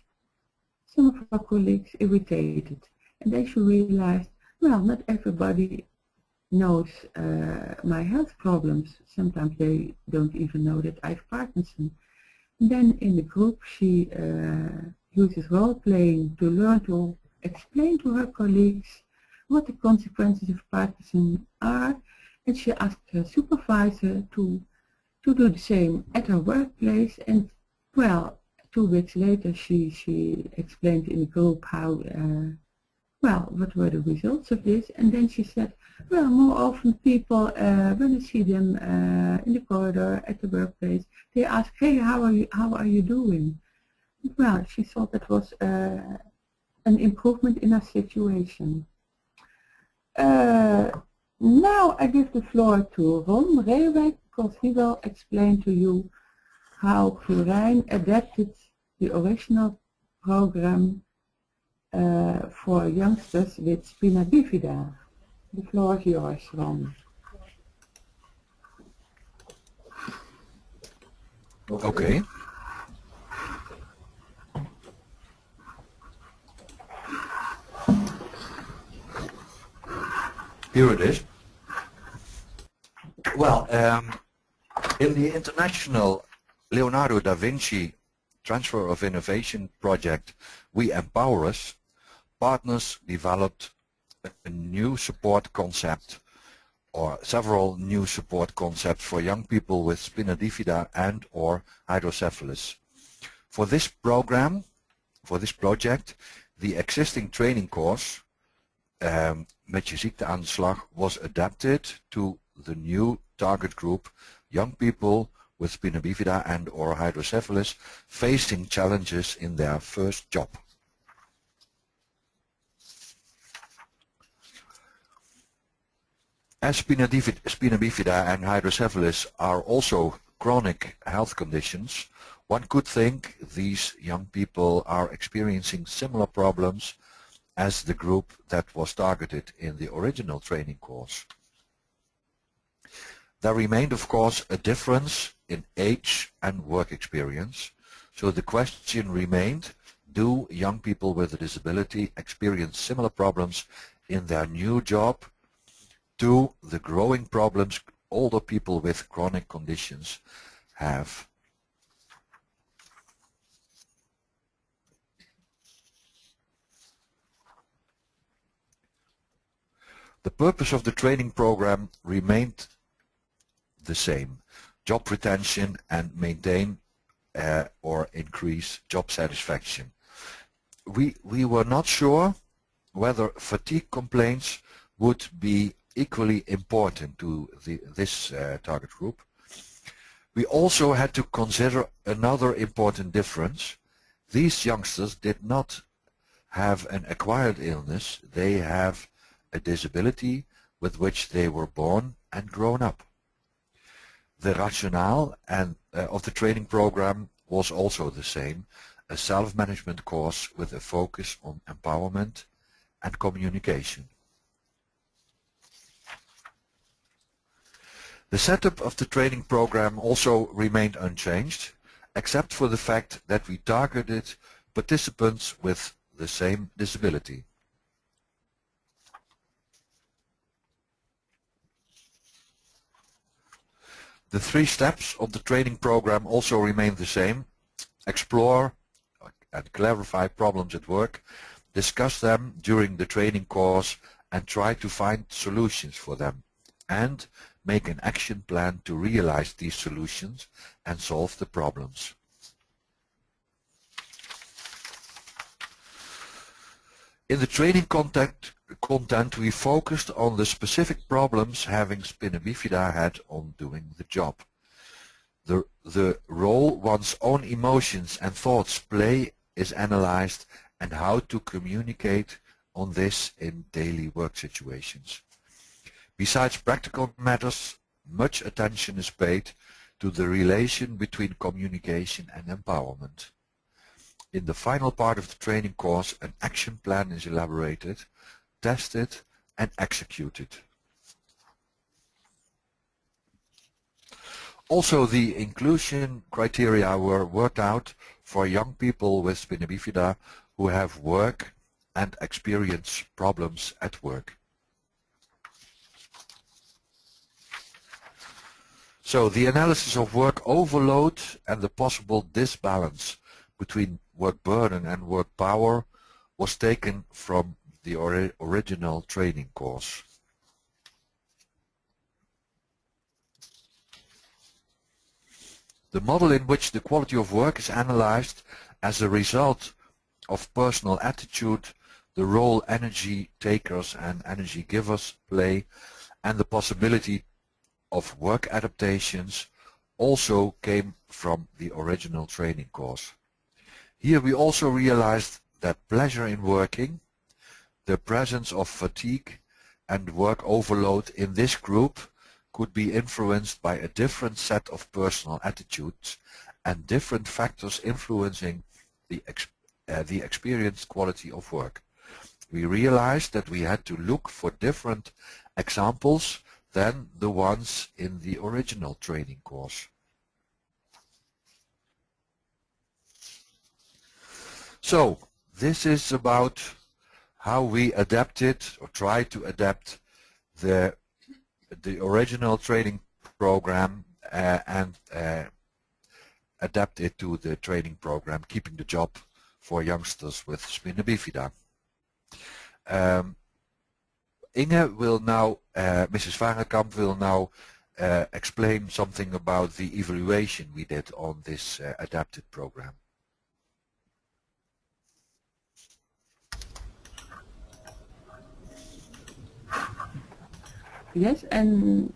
some of her colleagues irritated, and then she realized, well, not everybody knows my health problems. Sometimes they don't even know that I have Parkinson. And then in the group she uses role-playing to learn to explain to her colleagues what the consequences of Parkinson are, and she asked her supervisor to do the same at her workplace. And well, 2 weeks later she explained in the group how well, what were the results of this? And then she said, well, more often people, when I see them in the corridor at the workplace, they ask, hey, how are you doing? Well, she thought that was an improvement in her situation. Now I give the floor to Ron Reewijk, because he will explain to you how Florijn adapted the original program for youngsters with spina bifida. The floor is yours, Ron. Okay. Here it is. Well, in the international Leonardo da Vinci Transfer of Innovation project, We Empower Us, partners developed a new support concept, or several new support concepts for young people with spina bifida and or hydrocephalus. For this program, for this project, the existing training course met je ziekteaanslag was adapted to the new target group, young people with spina bifida and or hydrocephalus facing challenges in their first job. As spina bifida and hydrocephalus are also chronic health conditions, one could think these young people are experiencing similar problems as the group that was targeted in the original training course. There remained, of course, a difference in age and work experience, so the question remained, do young people with a disability experience similar problems in their new job to the growing problems older people with chronic conditions have? The purpose of the training program remained the same: job retention and maintain or increase job satisfaction. We were not sure whether fatigue complaints would be equally important to this target group. We also had to consider another important difference. These youngsters did not have an acquired illness, they have a disability with which they were born and grown up. The rationale of the training program was also the same, a self-management course with a focus on empowerment and communication. The setup of the training program also remained unchanged, except for the fact that we targeted participants with the same disability. The 3 steps of the training program also remain the same: explore and clarify problems at work, discuss them during the training course and try to find solutions for them, and make an action plan to realize these solutions and solve the problems. In the training content we focused on the specific problems having spina bifida had on doing the job. The role one's own emotions and thoughts play is analyzed, and how to communicate on this in daily work situations. Besides practical matters, much attention is paid to the relation between communication and empowerment. In the final part of the training course, an action plan is elaborated, tested and executed. Also, the inclusion criteria were worked out for young people with spina bifida who have work and experience problems at work. So the analysis of work overload and the possible disbalance between work burden and work power was taken from the original training course. The model in which the quality of work is analyzed as a result of personal attitude, the role energy takers and energy givers play, and the possibility of work adaptations also came from the original training course. Here we also realized that pleasure in working, the presence of fatigue and work overload in this group could be influenced by a different set of personal attitudes and different factors influencing the experienced quality of work. We realized that we had to look for different examples than the ones in the original training course. So this is about how we adapted or tried to adapt the original training program and adapt it to the training program, keeping the job for youngsters with spina bifida. Inge will now, Mrs. Varenkamp will now explain something about the evaluation we did on this adapted program. Yes, and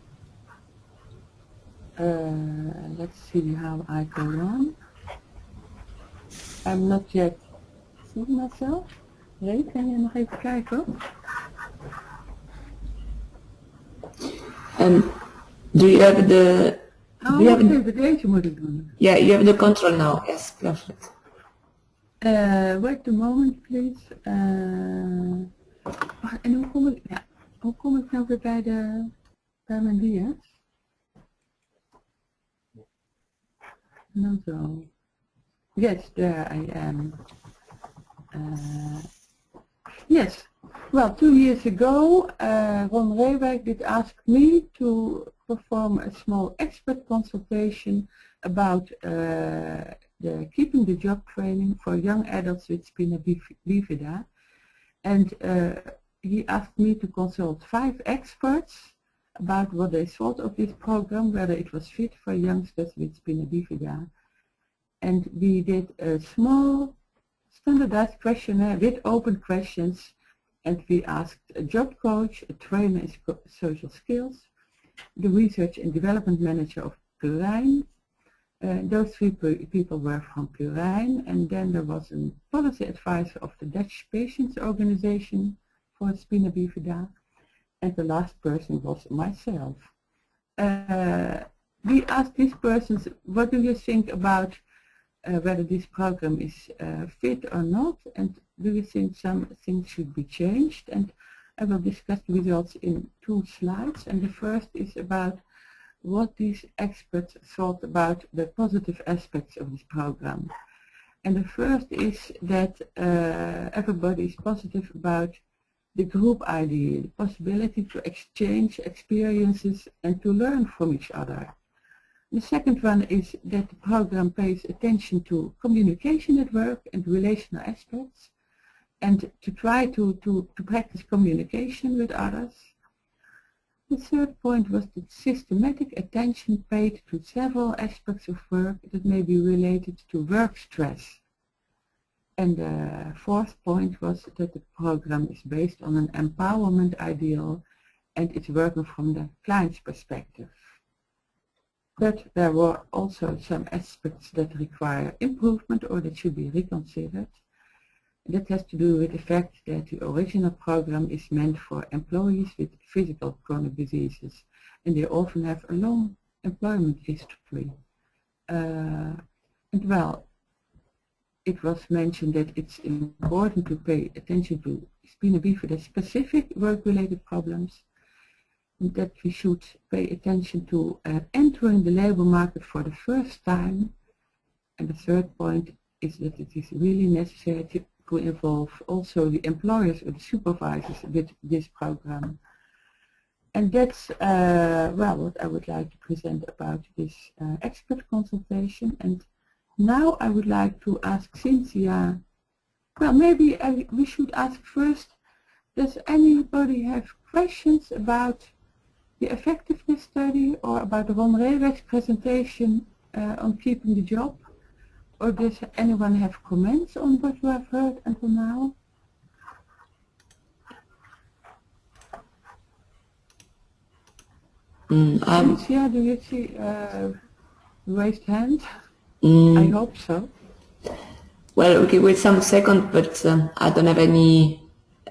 let's see how I go on. I'm not yet seeing myself. Ray, kan je nog even kijken? Do you have the... Oh, wacht even, deze moet ik doen. Yeah, you have the control now. Yes, perfect. Wait a moment, please. Wacht, en hoe kom ik nou weer bij mijn dia's? Nou zo. Yes, there I am. Yes. Well, 2 years ago, Ron Reewijk did ask me to perform a small expert consultation about the keeping the job training for young adults with spina bifida. And he asked me to consult 5 experts about what they thought of this program, whether it was fit for youngsters with spina bifida. And we did a small standardized questionnaire with open questions, and we asked a job coach, a trainer in social skills, the research and development manager of Purijn. Those 3 people were from Purijn, and then there was a policy advisor of the Dutch Patients Organization for spina bifida, and the last person was myself. We asked these persons, what do you think about whether this program is fit or not, and do you think some things should be changed? And I will discuss the results in 2 slides, and the first is about what these experts thought about the positive aspects of this program. And the first is that everybody is positive about the group idea, the possibility to exchange experiences and to learn from each other. The second one is that the program pays attention to communication at work and relational aspects, and to try to practice communication with others. The third point was that systematic attention paid to several aspects of work that may be related to work stress. And the fourth point was that the program is based on an empowerment ideal and it's working from the client's perspective. But there were also some aspects that require improvement or that should be reconsidered. That has to do with the fact that the original program is meant for employees with physical chronic diseases, and they often have a long employment history. And well, it was mentioned that it's important to pay attention to spina bifida specific work-related problems, and that we should pay attention to entering the labor market for the first time. And the third point is that it is really necessary to involve also the employers or the supervisors with this program. And that's well, what I would like to present about this expert consultation. And now I would like to ask Cynthia, well, maybe we should ask first, does anybody have questions about the effectiveness study or about Ron Reewijk's presentation on keeping the job? Or does anyone have comments on what you have heard until now? Cynthia, do you see raised hand? I hope so. Well, okay, wait some second, but I don't have any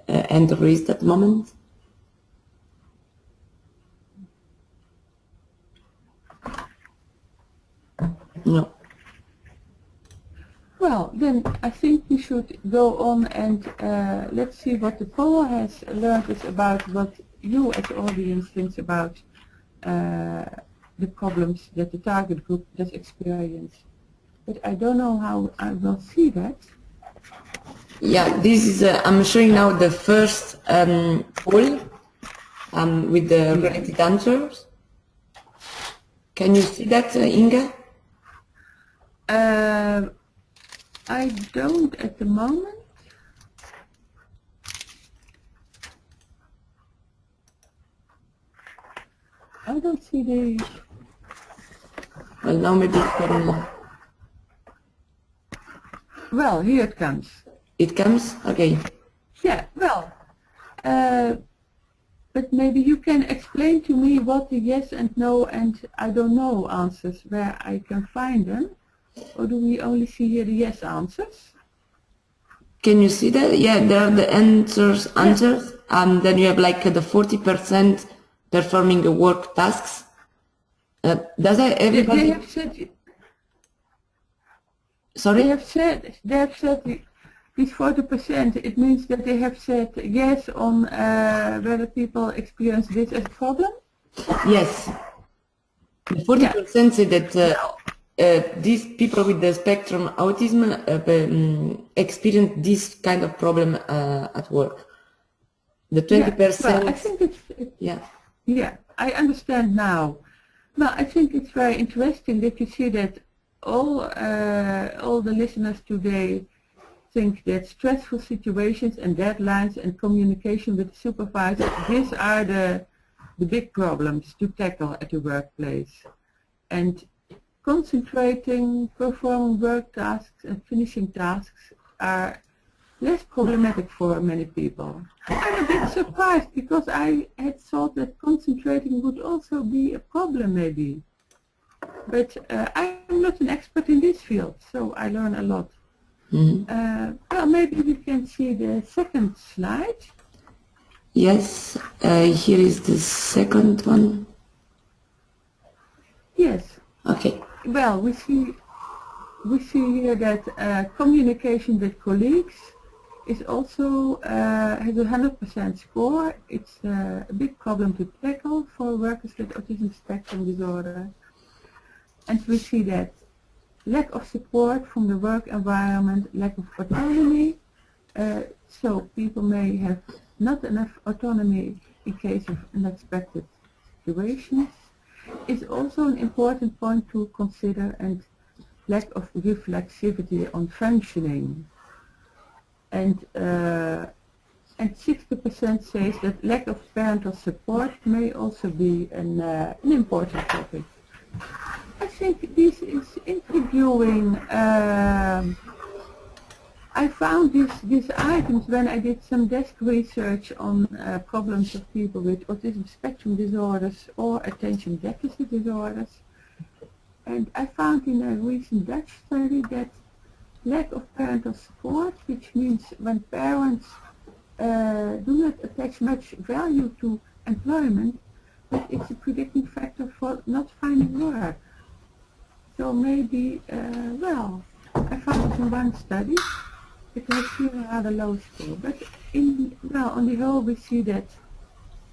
hand raised at the moment. No. Well, then I think we should go on and let's see what the poll has learned us about what you as the audience thinks about the problems that the target group does experience. But I don't know how I will see that. Yeah, this is, I'm showing now the first poll with the related answers. Can you see that, Inga? I don't at the moment. I don't see the... Well, now maybe it can... Well, here it comes. It comes? Okay. Yeah, well, But maybe you can explain to me what the yes and no and I don't know answers, where I can find them, or do we only see here the yes answers? Can you see that? Yeah, there are the answers, and then you have like the 40% performing the work tasks. Does everybody? They have said. Sorry? They have said this 40%. It means that they have said yes on whether people experience this as a problem. Yes. The 40% say that these people with the spectrum autism experience this kind of problem at work. The 20%. Well, I think it's yeah. I understand now. Well, I think it's very interesting that you see that all the listeners today think that stressful situations and deadlines and communication with the supervisor, these are the big problems to tackle at the workplace. And concentrating, performing work tasks and finishing tasks are less problematic for many people. I'm a bit surprised because I had thought that concentrating would also be a problem maybe. But I'm not an expert in this field, so I learn a lot. Well, maybe we can see the second slide. Yes, here is the second one. Yes. Okay. Well, we see here that communication with colleagues is also has a 100% score. It's a big problem to tackle for workers with autism spectrum disorder. And we see that lack of support from the work environment, lack of autonomy, so people may have not enough autonomy in case of unexpected situations, is also an important point to consider, and lack of reflexivity on functioning. And 60% says that lack of parental support may also be an important topic. I think this is intriguing. I found these items when I did some desk research on problems of people with autism spectrum disorders or attention deficit disorders. And I found in a recent Dutch study that lack of parental support, which means when parents do not attach much value to employment, but it's a predicting factor for not finding work. So maybe, well, I found it in one study. It was still a rather low score, but on the whole we see that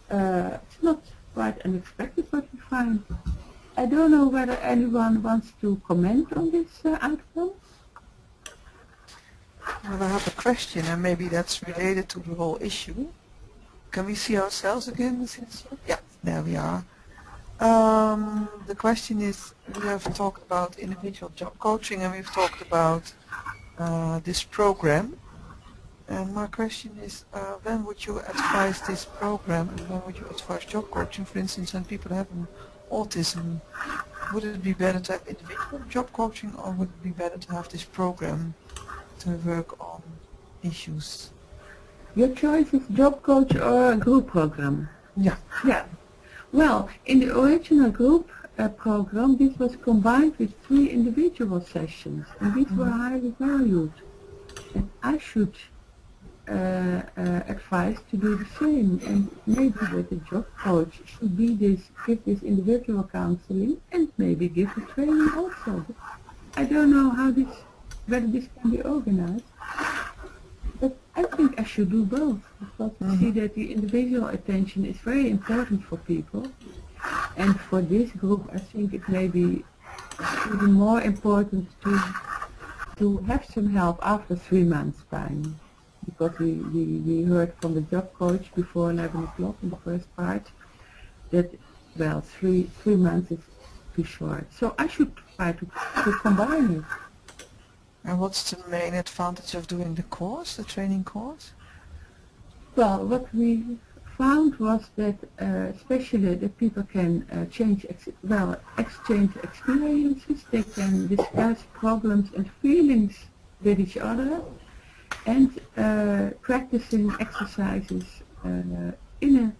it's not quite unexpected what we find. I don't know whether anyone wants to comment on this outcome. Well, I have a question, and maybe that's related to the whole issue. Can we see ourselves again, Cynthia? Yeah, there we are. The question is, we have talked about individual job coaching, and we've talked about this program. And my question is, when would you advise this program, and when would you advise job coaching? For instance, when people have autism, would it be better to have individual job coaching, or would it be better to have this program to work on issues? Your choice is job coach or a group program? Yeah. Yeah. Well, in the original group program, this was combined with 3 individual sessions, and these were highly valued. And I should advise to do the same, and maybe that the job coach should give this individual counseling and maybe give the training also. I don't know whether this can be organized, but I think I should do both, because I see that the individual attention is very important for people, and for this group I think it may be even more important to have some help after 3 months' time, because we heard from the job coach before 11 o'clock in the first part that, well, 3 months is too short. So I should try to combine it. And what's the main advantage of doing the course, the training course? Well, what we found was that especially that people can exchange experiences, they can discuss problems and feelings with each other, and practicing exercises in a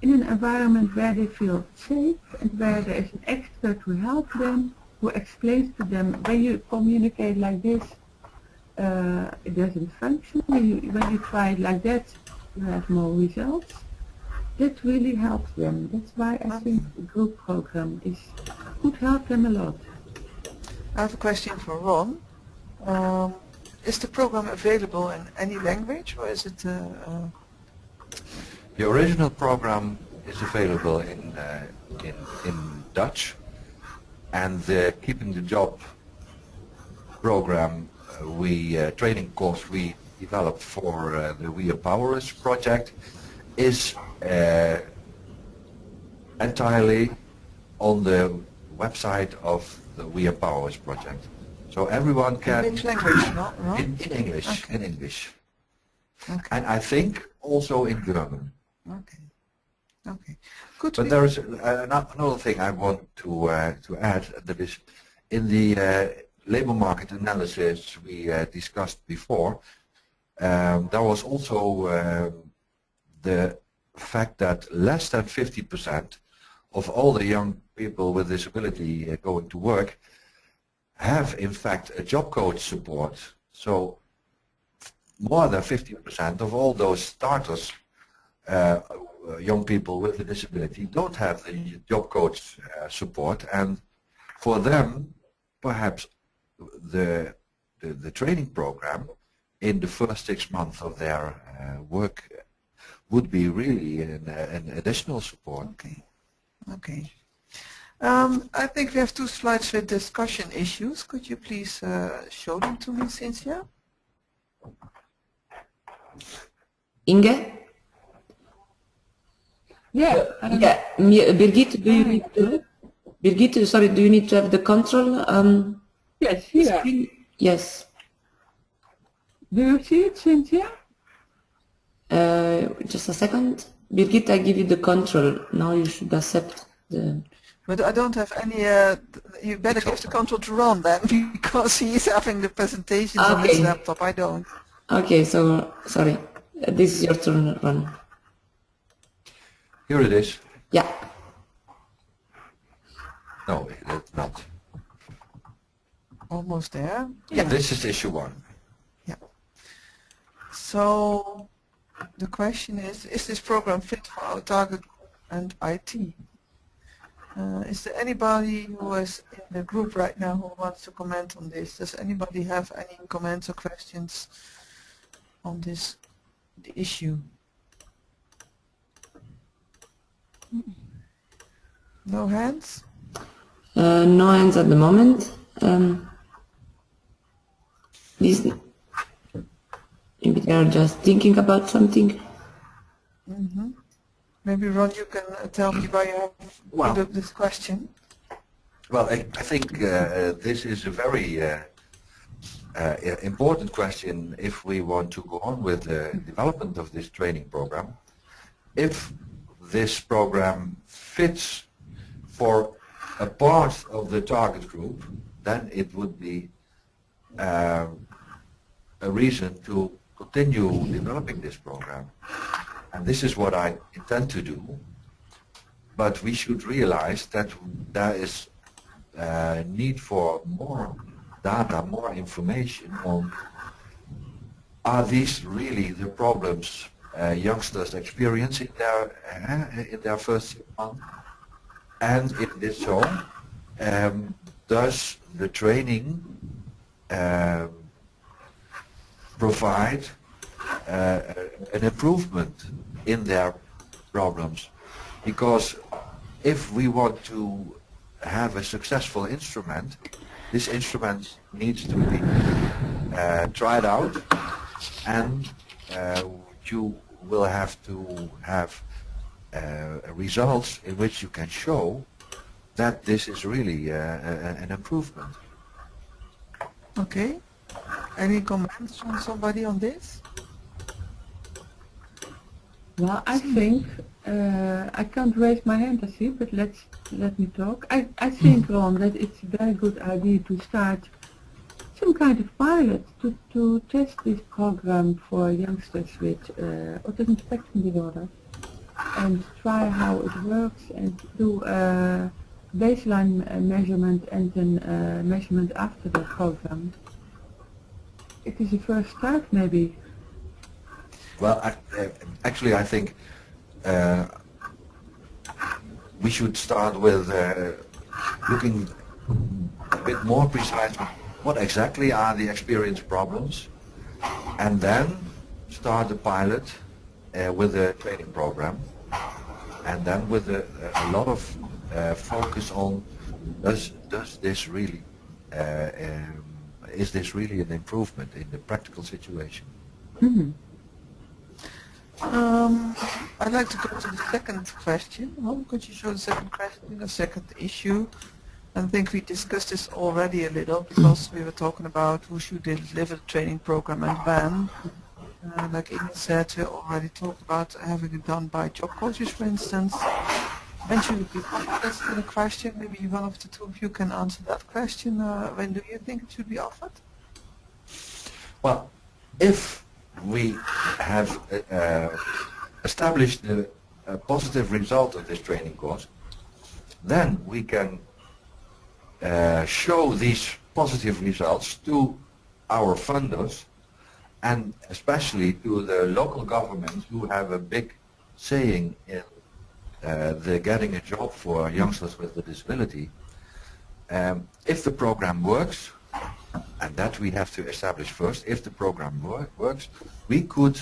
in an environment where they feel safe and where there is an expert to help them, who explains to them when you communicate like this, it doesn't function. When you try it like that, you have more results. That really helps them. That's why I think the group program could help them a lot. I have a question for Ron. Is the program available in any language, or is it? The original program is available in Dutch, and the Keeping the Job program, training course we developed for the We Empower Us project is entirely on the website of the We Empower Us project. So everyone can... In which language, no? In English, okay. in English. Okay. And I think also in German. Okay. Okay. Good. But there is another thing I want to add, that is in the labor market analysis we discussed before, there was also the fact that less than 50% of all the young people with disability going to work have in fact a job coach support. So more than 50% of all those starters, young people with a disability, don't have the job coach support, and for them perhaps the training program in the first 6 months of their work would be really an additional support. Okay. Okay. I think we have 2 slides with discussion issues. Could you please show them to me, Cynthia? Inge? Yeah. Birgit, do you need to, Birgit, sorry, do you need to have the control? Yes, here. Screen? Yes. Do you see it, Cynthia? Just a second. Birgit, I give you the control. Now you should accept the... But I don't have any, you better give the control to Ron then, because he is having the presentations on his laptop, I don't. Okay, so, sorry. This is your turn, Ron. Here it is. Yeah. No, it's not. Almost there. Yeah, this is issue 1. Yeah. So the question is this program fit for our target and IT? Is there anybody who is in the group right now who wants to comment on this? Does anybody have any comments or questions on this issue? No hands? No hands at the moment. Maybe they are just thinking about something. Mm-hmm. Maybe Ron, you can tell me why you have put up this question. Well, I think this is a very important question if we want to go on with the development of this training program. If this program fits for a part of the target group, then it would be a reason to continue developing this program. And this is what I intend to do. But we should realize that there is need for more data, more information on, are these really the problems youngsters experience in their first 6 months? And if it is so, does the training provide an improvement in their problems? Because if we want to have a successful instrument, this instrument needs to be tried out, and you will have to have results in which you can show that this is really an improvement. Okay. Any comments from somebody on this? Well, I think, I can't raise my hand, I see, but let me talk. I think, Ron, that it's a very good idea to start some kind of pilot to test this program for youngsters with autism spectrum disorder. and try how it works and do a baseline measurement and then measurement after the program. It is a first start, maybe. Well, actually, I think we should start with looking a bit more precisely what exactly are the experience problems, and then start the pilot with a training program, and then with a lot of focus on does this really is this really an improvement in the practical situation? Mm-hmm. I'd like to go to the second question. Oh, could you show the second question, the second issue? I think we discussed this already a little because we were talking about who should deliver the training program and when. Like Inge said, we already talked about having it done by job coaches, for instance. When should it be offered? That's the question. Maybe one of the two of you can answer that question. When do you think it should be offered? Well, if we have established a positive result of this training course, then we can show these positive results to our funders and especially to the local governments who have a big saying in the getting a job for youngsters with a disability. If the program works, and that we have to establish first, if the program works, we could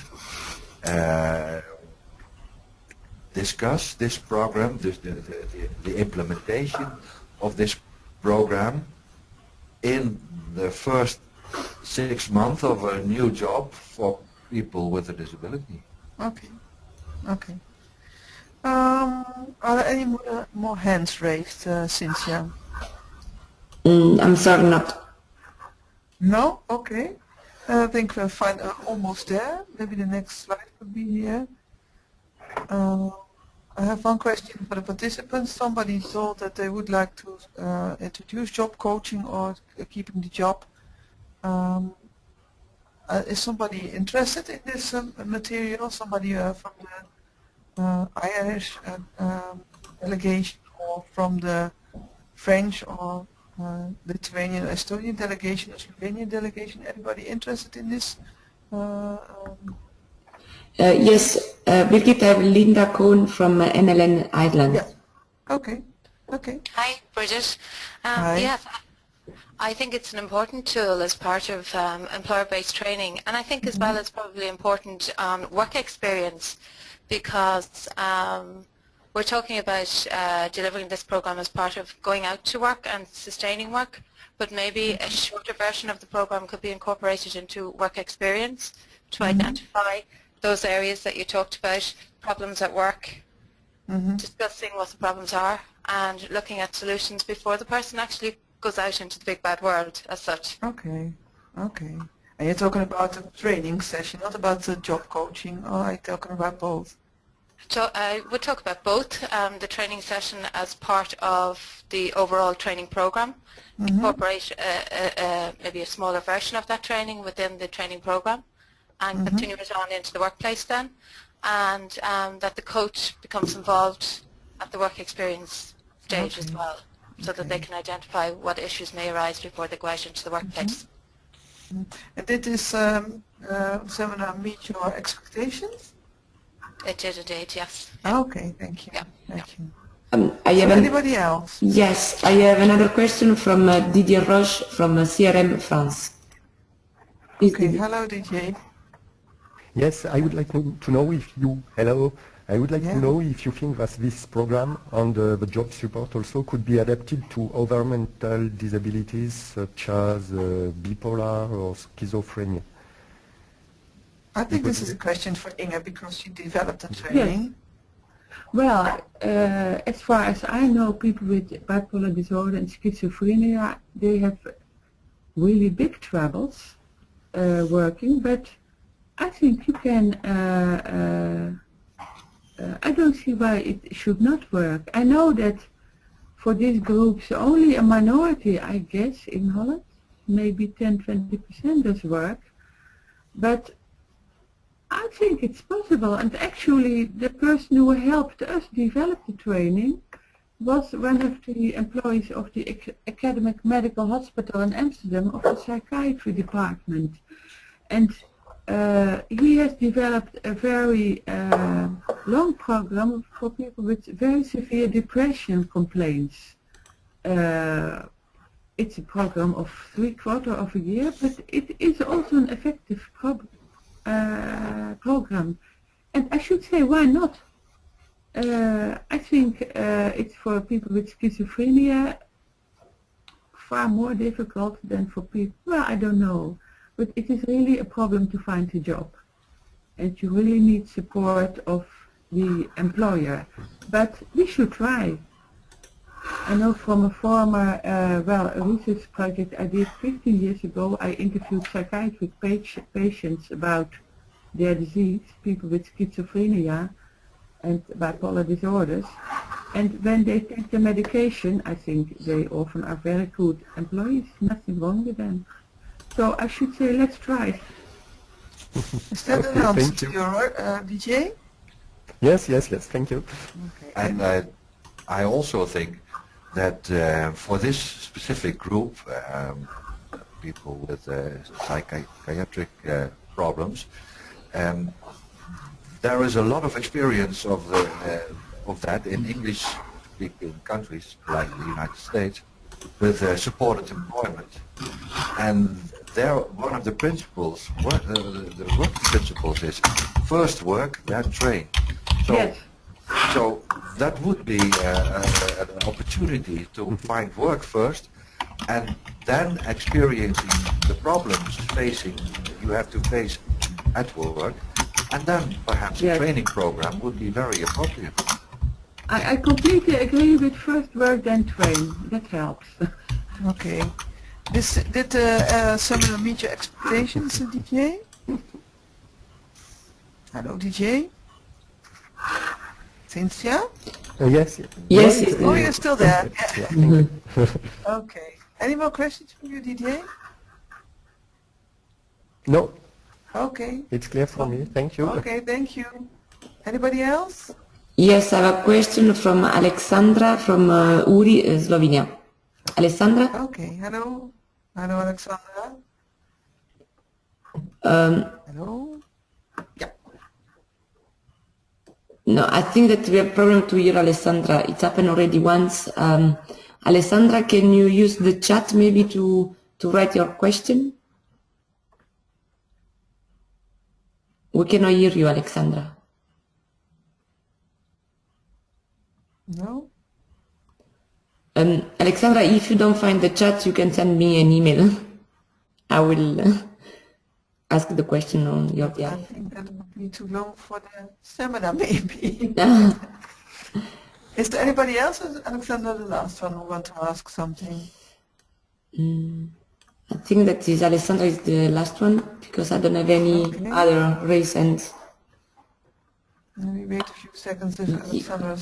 discuss this program, the implementation of this program in the first 6 months of a new job for people with a disability. Okay. Okay. Are there any more hands raised, Cynthia? I'm sorry, not. No? Okay. I think we're fine, almost there. Maybe the next slide could be here. I have one question for the participants. Somebody thought that they would like to introduce job coaching or keeping the job. Is somebody interested in this material? Somebody from the Irish delegation or from the French or Lithuanian, Estonian delegation, or Slovenian delegation? Anybody interested in this? Yes, Birgit, I have Linda Cohn from NLN Ireland. Yeah. Okay. Okay. Hi, Bridget. Hi. Yes, I think it's an important tool as part of employer-based training, and I think as well it's probably important work experience, because we're talking about delivering this program as part of going out to work and sustaining work, but maybe a shorter version of the program could be incorporated into work experience to identify those areas that you talked about, problems at work, discussing what the problems are and looking at solutions before the person actually goes out into the big bad world as such. Okay. Okay. And you're talking about a training session, not about the job coaching, or are you talking about both? So I would talk about both, the training session as part of the overall training program, incorporate maybe a smaller version of that training within the training program, and continue it on into the workplace then, and that the coach becomes involved at the work experience stage as well, so that they can identify what issues may arise before they go out into the workplace. And did this seminar meet your expectations? It did indeed, yes. Okay, thank you. Yeah. Thank you. I have Anybody else? Yes, I have another question from Didier Roche from CRM France. Okay, hello Didier. Yes, I would like to know if you, I would like to know if you think that this program on the job support also could be adapted to other mental disabilities such as bipolar or schizophrenia. I think this is a question for Inge because she developed the training. Yes. Well, as far as I know, people with bipolar disorder and schizophrenia, they have really big troubles working, but I think you can, I don't see why it should not work. I know that for these groups only a minority, I guess, in Holland, maybe 10-20% does work, but I think it's possible, and actually the person who helped us develop the training was one of the employees of the Academic Medical Hospital in Amsterdam of the psychiatry department. And he has developed a very long program for people with very severe depression complaints. It's a program of 3/4 of a year, but it is also an effective program. And I should say, why not? I think it's for people with schizophrenia far more difficult than for people, well, I don't know, but it is really a problem to find a job. And you really need support of the employer. But we should try. I know from a former, a research project I did 15 years ago, I interviewed psychiatric patients about their disease, people with schizophrenia and bipolar disorders. And when they take the medication, I think they often are very good employees, nothing wrong with them. So I should say, let's try. Is that an answer to your DJ? Yes, thank you. Okay. And I also think that for this specific group, people with psychiatric problems, there is a lot of experience of that in English-speaking countries like the United States with supported employment. And there, one of the principles, the working principles is first work, then train. So, yes. So that would be an opportunity to find work first, and then experiencing the problems you have to face at work, and then perhaps a training program would be very appropriate. I completely agree with first work, then train. That helps. Okay. Did the seminar meet your expectations, DJ? Hello, DJ? Cynthia? Yes. Yes. Oh, you're still there. Yeah. Okay. Any more questions for you, DJ? No. Okay. It's clear for me. Thank you. Okay, thank you. Anybody else? Yes, I have a question from Alexandra from Uri, Slovenia. Alessandra? Okay, hello. Hello, Alexandra. Hello? Yeah. No, I think that we have problem to hear Alessandra. It happened already once. Alessandra, can you use the chat maybe to write your question? We cannot hear you, Alexandra. No? Alexandra, if you don't find the chat, you can send me an email. I will ask the question on your behalf. I think that would be too long for the seminar, maybe. Is there anybody else, or is Alexandra the last one who want to ask something? I think that is Alessandra is the last one, because I don't have any other raised hands. Maybe wait a few seconds if Alexandra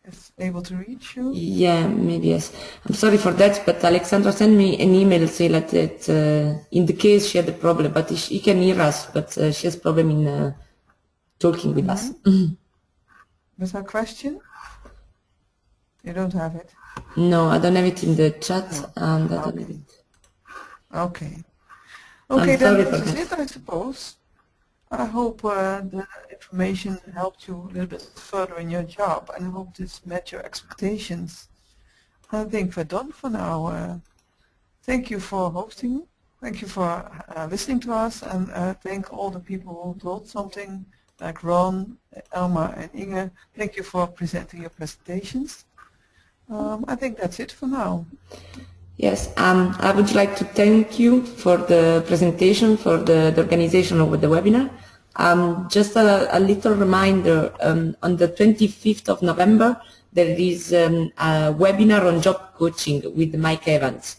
is able to reach you. Yeah, maybe yes. I'm sorry for that, but Alexandra sent me an email saying that in the case she had a problem, but she can hear us, but she has problem in talking with us. Was her question? You don't have it? No, I don't have it in the chat, and I don't have it. Okay. Okay, then sorry this for is that. it, I suppose. I hope the information helped you a little bit further in your job, and I hope this met your expectations. I think we're done for now. Thank you for hosting. Thank you for listening to us, and thank all the people who told something, like Ron, Elma, and Inge. Thank you for presenting your presentations. I think that's it for now. Yes, I would like to thank you for the presentation, for the organization of the webinar. Just a little reminder, on the 25th of November, there is a webinar on job coaching with Mike Evans.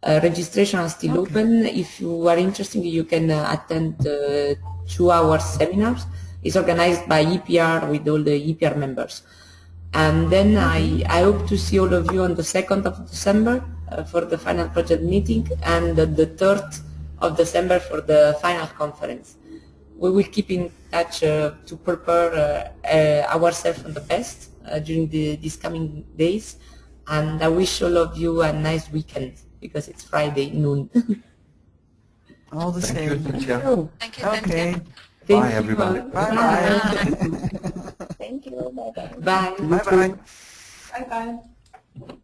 Registration is still open. If you are interested, you can attend 2-hour seminars. It's organized by EPR with all the EPR members. And then I hope to see all of you on the 2nd of December for the final project meeting, and the 3rd of December for the final conference. We will keep in touch to prepare ourselves on the best during these coming days. And I wish all of you a nice weekend because it's Friday noon. All the Thank same. you, Cynthia. Thank you. Okay. Bye, everybody. Bye-bye. Thank you. Bye-bye. Bye. Bye-bye. Bye-bye.